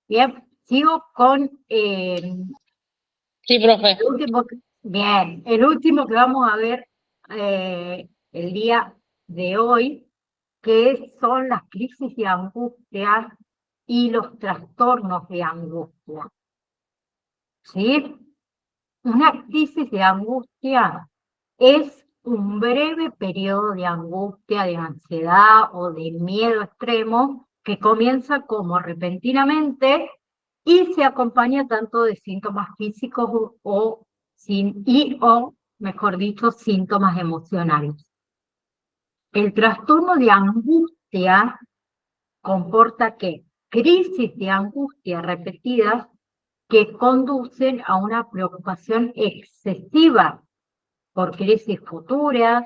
[SPEAKER 1] Bien. Sigo con
[SPEAKER 2] Sí, profe.
[SPEAKER 1] bien, el último que vamos a ver el día de hoy, que son las crisis de angustia y los trastornos de angustia. ¿Sí? Una crisis de angustia es un breve periodo de angustia, de ansiedad o de miedo extremo que comienza como repentinamente y se acompaña tanto de síntomas físicos o, mejor dicho, síntomas emocionales. El trastorno de angustia comporta que crisis de angustia repetidas que conducen a una preocupación excesiva por crisis futuras,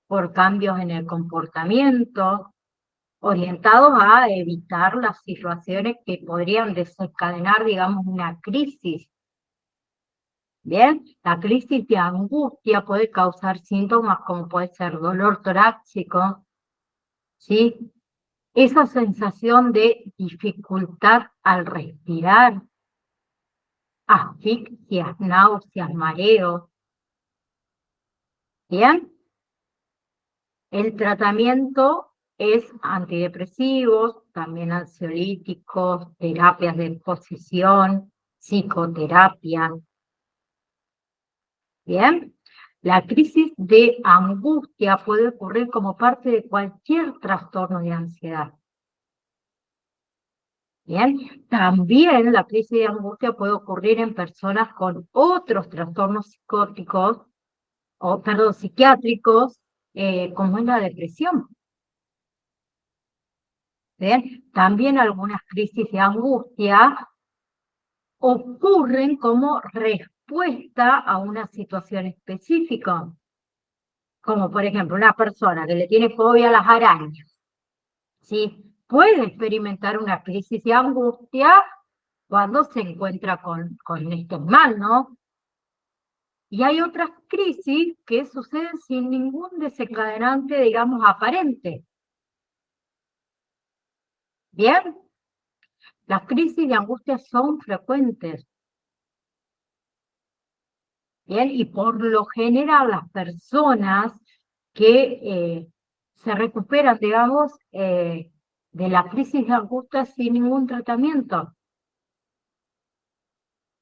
[SPEAKER 1] por cambios en el comportamiento, orientados a evitar las situaciones que podrían desencadenar, digamos, una crisis. Bien, la crisis de angustia puede causar síntomas como puede ser dolor torácico, ¿sí? Esa sensación de dificultad al respirar, asfixias, náuseas, mareos. Bien, el tratamiento es antidepresivos, también ansiolíticos, terapias de exposición, psicoterapia. Bien, la crisis de angustia puede ocurrir como parte de cualquier trastorno de ansiedad. Bien, también la crisis de angustia puede ocurrir en personas con otros trastornos psicóticos, o perdón, psiquiátricos, como es la depresión. Bien, también algunas crisis de angustia ocurren como respuesta a una situación específica, como por ejemplo una persona que le tiene fobia a las arañas, ¿sí? Puede experimentar una crisis de angustia cuando se encuentra con este mal, ¿no? Y hay otras crisis que suceden sin ningún desencadenante, digamos, aparente. Bien, las crisis de angustia son frecuentes. Bien, y por lo general las personas que se recuperan, digamos, de la crisis de angustia sin ningún tratamiento.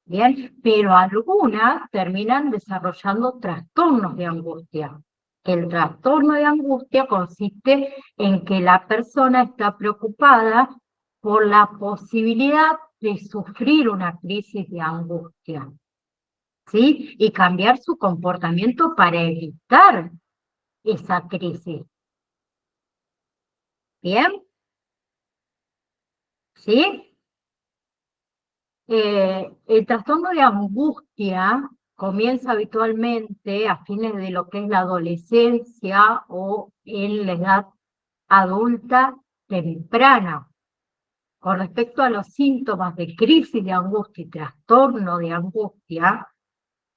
[SPEAKER 1] Bien, pero algunas terminan desarrollando trastornos de angustia. El trastorno de angustia consiste en que la persona está preocupada por la posibilidad de sufrir una crisis de angustia, ¿sí? Y cambiar su comportamiento para evitar esa crisis. ¿Bien? ¿Sí? El trastorno de angustia comienza habitualmente a fines de lo que es la adolescencia o en la edad adulta temprana. Con respecto a los síntomas de crisis de angustia y trastorno de angustia,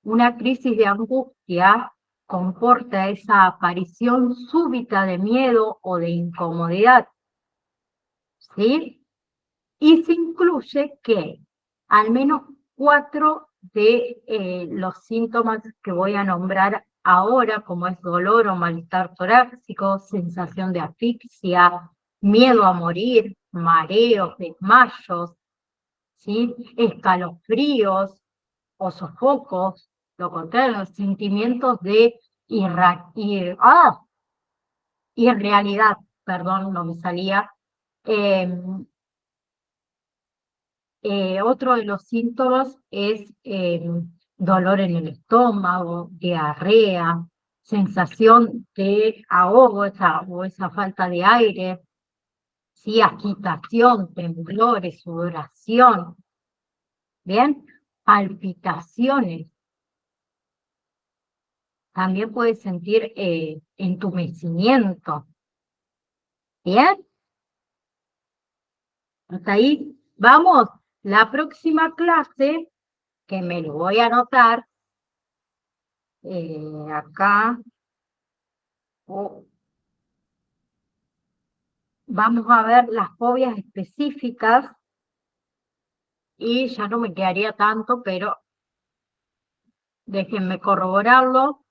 [SPEAKER 1] una crisis de angustia comporta esa aparición súbita de miedo o de incomodidad, ¿sí? Y se incluye que al menos 4 de los síntomas que voy a nombrar ahora, como es dolor o malestar torácico, sensación de asfixia, miedo a morir, mareos, desmayos, ¿sí? Escalofríos o sofocos, lo contrario, sentimientos de irrealidad, perdón, no me salía. Otro de los síntomas es dolor en el estómago, diarrea, sensación de ahogo o esa falta de aire, ¿sí? Agitación, temblores, sudoración, ¿bien? Palpitaciones. También puedes sentir entumecimiento, ¿bien? Hasta ahí vamos. La próxima clase, que me lo voy a anotar, acá vamos a ver las fobias específicas y ya no me quedaría tanto, pero déjenme corroborarlo.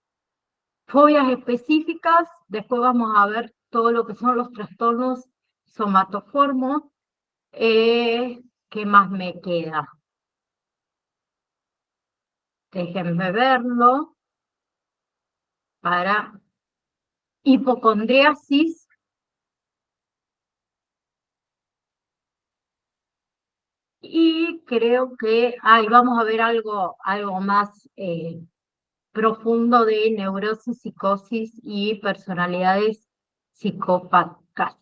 [SPEAKER 1] Fobias específicas, después vamos a ver todo lo que son los trastornos somatoformos. ¿Qué más me queda? Déjenme verlo. Para hipocondriasis. Y creo que ahí vamos a ver algo más profundo de neurosis, psicosis y personalidades psicópatas.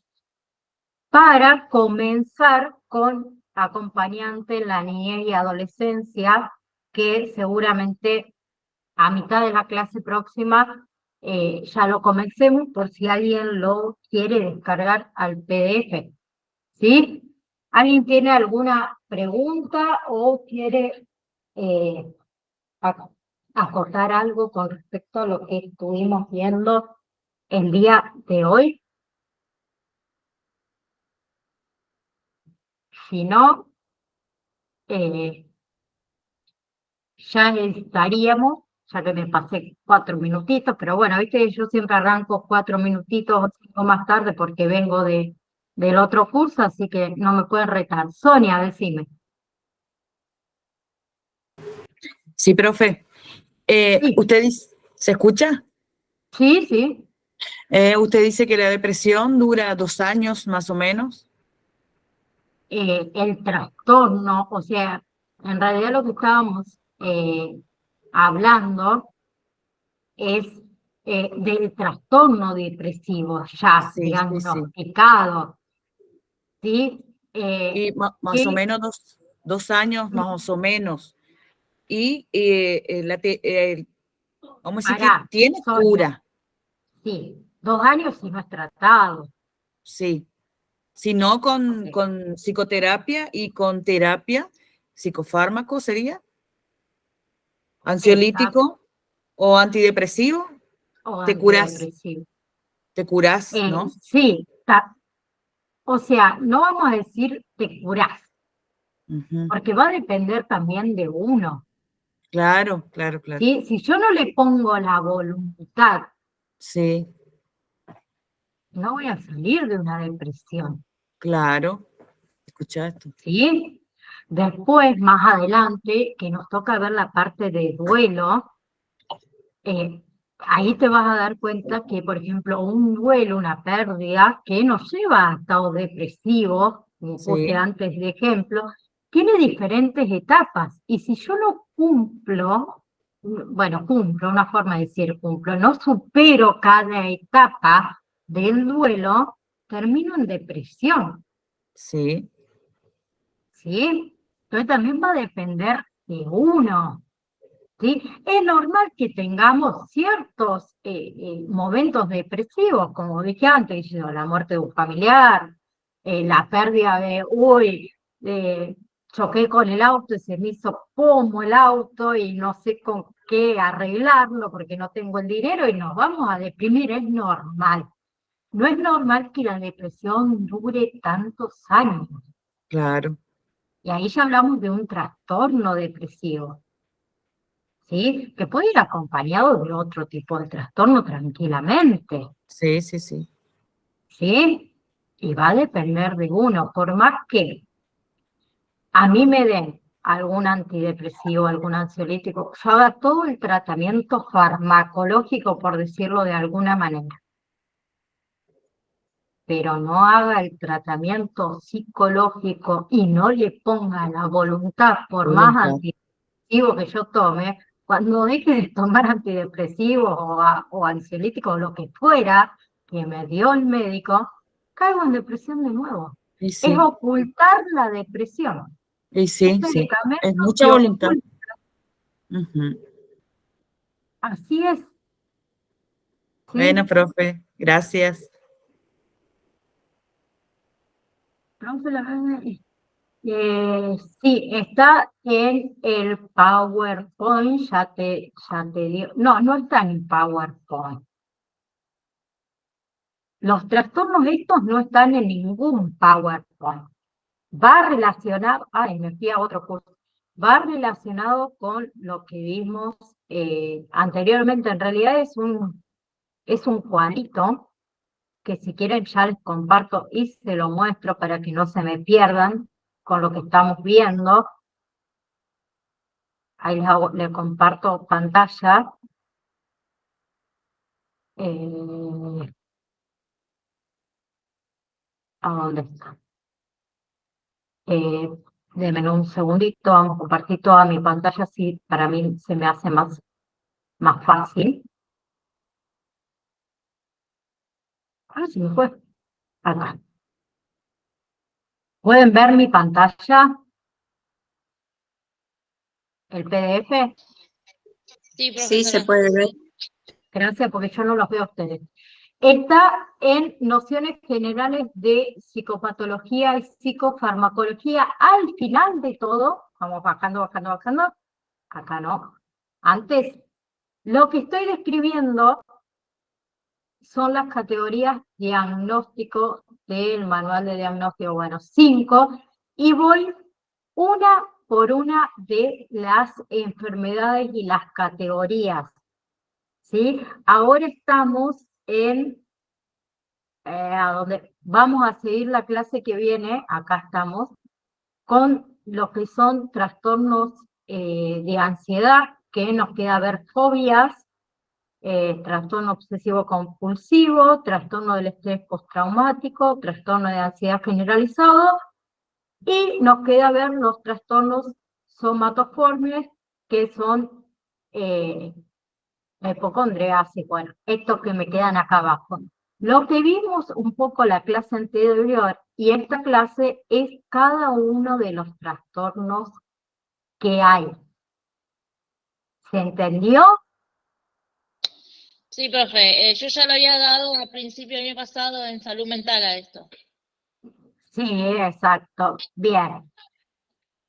[SPEAKER 1] Para comenzar con acompañante en la niñez y adolescencia, que seguramente a mitad de la clase próxima ya lo comencemos por si alguien lo quiere descargar al PDF, ¿sí? ¿Alguien tiene alguna pregunta o quiere acotar algo con respecto a lo que estuvimos viendo el día de hoy? Si no, ya estaríamos, ya que me pasé 4 minutitos, pero bueno, viste que yo siempre arranco 4 minutitos o 5 más tarde porque vengo del otro curso, así que no me pueden retar. Sonia, decime.
[SPEAKER 4] Sí, profe.
[SPEAKER 1] Sí,
[SPEAKER 4] ¿Se escucha?
[SPEAKER 1] sí, sí.
[SPEAKER 4] Usted dice que la depresión dura 2 años más o menos.
[SPEAKER 1] El trastorno, o sea, en realidad lo que estábamos hablando es del trastorno depresivo ya
[SPEAKER 4] Sí, sí, sí.
[SPEAKER 1] diagnosticado, ¿sí?
[SPEAKER 4] Y más o
[SPEAKER 1] Que
[SPEAKER 4] menos 2 años más o menos. Y vamos a decir que
[SPEAKER 1] para
[SPEAKER 4] tiene
[SPEAKER 1] Sonia,
[SPEAKER 4] cura,
[SPEAKER 1] sí, 2 años si no es tratado.
[SPEAKER 4] sí. Si no
[SPEAKER 1] Ok,
[SPEAKER 4] con psicoterapia y con terapia, psicofármaco sería,
[SPEAKER 1] exacto,
[SPEAKER 4] ansiolítico o antidepresivo,
[SPEAKER 1] o
[SPEAKER 4] te curás,
[SPEAKER 1] antidepresivo.
[SPEAKER 4] te curás, ¿no?
[SPEAKER 1] Sí, o sea, no vamos a decir te curás,
[SPEAKER 4] Ujú.
[SPEAKER 1] porque va a depender también de uno,
[SPEAKER 4] Claro, claro, claro.
[SPEAKER 1] ¿sí? Si yo no le pongo la voluntad,
[SPEAKER 4] Sí,
[SPEAKER 1] no voy a salir de una depresión,
[SPEAKER 4] claro. Escucha esto.
[SPEAKER 1] ¿sí? Después, más adelante, que nos toca ver la parte de duelo, eh, ahí te vas a dar cuenta que, por ejemplo, un duelo, una pérdida, que nos lleva a estados depresivos, como puse
[SPEAKER 4] Sí,
[SPEAKER 1] antes de ejemplo, tiene diferentes etapas. Y si yo no cumplo, bueno, cumplo, una forma de decir cumplo, no supero cada etapa del duelo, termino en depresión,
[SPEAKER 4] sí,
[SPEAKER 1] ¿sí? Entonces también va a depender de uno. ¿Sí? Es normal que tengamos ciertos momentos depresivos, como dije antes, la muerte de un familiar, la pérdida de, uy, choqué con el auto y se me hizo pomo el auto y no sé con qué arreglarlo porque no tengo el dinero y nos vamos a deprimir, es normal. No es normal que la depresión dure tantos años.
[SPEAKER 4] claro.
[SPEAKER 1] Y ahí ya hablamos de un trastorno depresivo. ¿Sí? Que puede ir acompañado de otro tipo de trastorno tranquilamente,
[SPEAKER 4] Sí, sí, sí.
[SPEAKER 1] ¿sí? Y va a depender de uno, por más que a mí me den algún antidepresivo, algún ansiolítico, yo haga todo el tratamiento farmacológico, por decirlo de alguna manera, pero no haga el tratamiento psicológico y no le ponga la voluntad, por más
[SPEAKER 4] Voluntad.
[SPEAKER 1] antidepresivo que yo tome, cuando deje de tomar antidepresivos o ansiolíticos o lo que fuera que me dio el médico, caigo en depresión de nuevo.
[SPEAKER 4] Y
[SPEAKER 1] Es
[SPEAKER 4] sí,
[SPEAKER 1] ocultar la depresión.
[SPEAKER 4] y
[SPEAKER 1] Un
[SPEAKER 4] sí, sí.
[SPEAKER 1] medicamento
[SPEAKER 4] Es mucha
[SPEAKER 1] que
[SPEAKER 4] voluntad.
[SPEAKER 1] oculta.
[SPEAKER 4] Ujú.
[SPEAKER 1] Así es,
[SPEAKER 4] Bueno,
[SPEAKER 1] ¿sí?
[SPEAKER 4] profe, gracias.
[SPEAKER 1] Profe, sí, está en el PowerPoint, ya te digo. No, no está en el PowerPoint. Los trastornos estos no están en ningún PowerPoint. Va relacionado, ay, me fui a otro curso, va relacionado con lo que vimos anteriormente. En realidad es un cuadrito que si quieren ya les comparto y se lo muestro para que no se me pierdan con lo que estamos viendo. Ahí le comparto pantalla. Eh, ¿A dónde está? Eh, Denme un segundito, vamos a compartir toda mi pantalla, así para mí se me hace más fácil. Ah, se me fue. Acá. ¿Pueden ver mi pantalla? ¿El PDF?
[SPEAKER 2] Sí,
[SPEAKER 5] Sí, se
[SPEAKER 2] profesora.
[SPEAKER 5] puede ver.
[SPEAKER 1] Gracias, porque yo no los veo a ustedes. Está en nociones generales de psicopatología y psicofarmacología. Al final de todo, vamos bajando, bajando, bajando. Acá no. Antes, lo que estoy describiendo son las categorías diagnóstico del manual de diagnóstico, bueno, 5, y voy una por una de las enfermedades y las categorías, ¿sí? Ahora estamos en, a donde vamos a seguir la clase que viene, acá estamos, con lo que son trastornos de ansiedad, que nos queda ver fobias, trastorno obsesivo compulsivo, trastorno del estrés postraumático, trastorno de ansiedad generalizado, y nos queda ver los trastornos somatoformes, que son la hipocondriasis, bueno, estos que me quedan acá abajo. Lo que vimos un poco la clase anterior y esta clase es cada uno de los trastornos que hay. ¿Se entendió?
[SPEAKER 2] Sí, profe. Yo ya lo había dado a principio del año pasado en salud mental a esto.
[SPEAKER 1] Sí, exacto. Bien.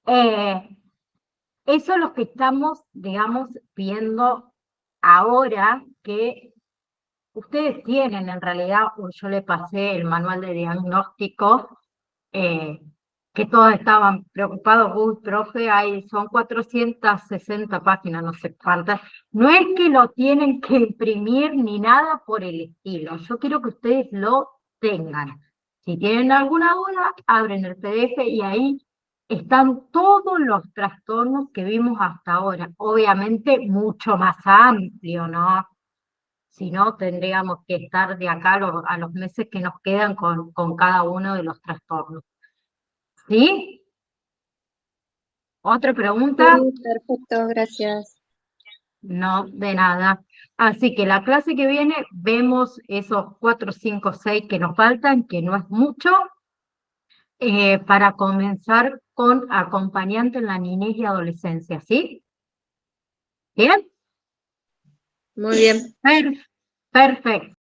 [SPEAKER 1] Eso es lo que estamos, digamos, viendo ahora, que ustedes tienen en realidad, yo le pasé el manual de diagnóstico, que todos estaban preocupados, uy, profe, son 460 páginas, no sé cuántas. No es que lo tienen que imprimir ni nada por el estilo, yo quiero que ustedes lo tengan. Si tienen alguna duda, abren el PDF y ahí están todos los trastornos que vimos hasta ahora. Obviamente mucho más amplio, ¿no? Si no, tendríamos que estar de acá a los meses que nos quedan con cada uno de los trastornos. ¿Sí? ¿Otra pregunta?
[SPEAKER 5] Sí, perfecto, gracias.
[SPEAKER 1] No, de nada. Así que la clase que viene vemos esos 4, 5, 6 que nos faltan, que no es mucho, para comenzar con acompañante en la niñez y adolescencia, ¿sí? ¿Bien?
[SPEAKER 5] Muy bien.
[SPEAKER 1] Perfecto.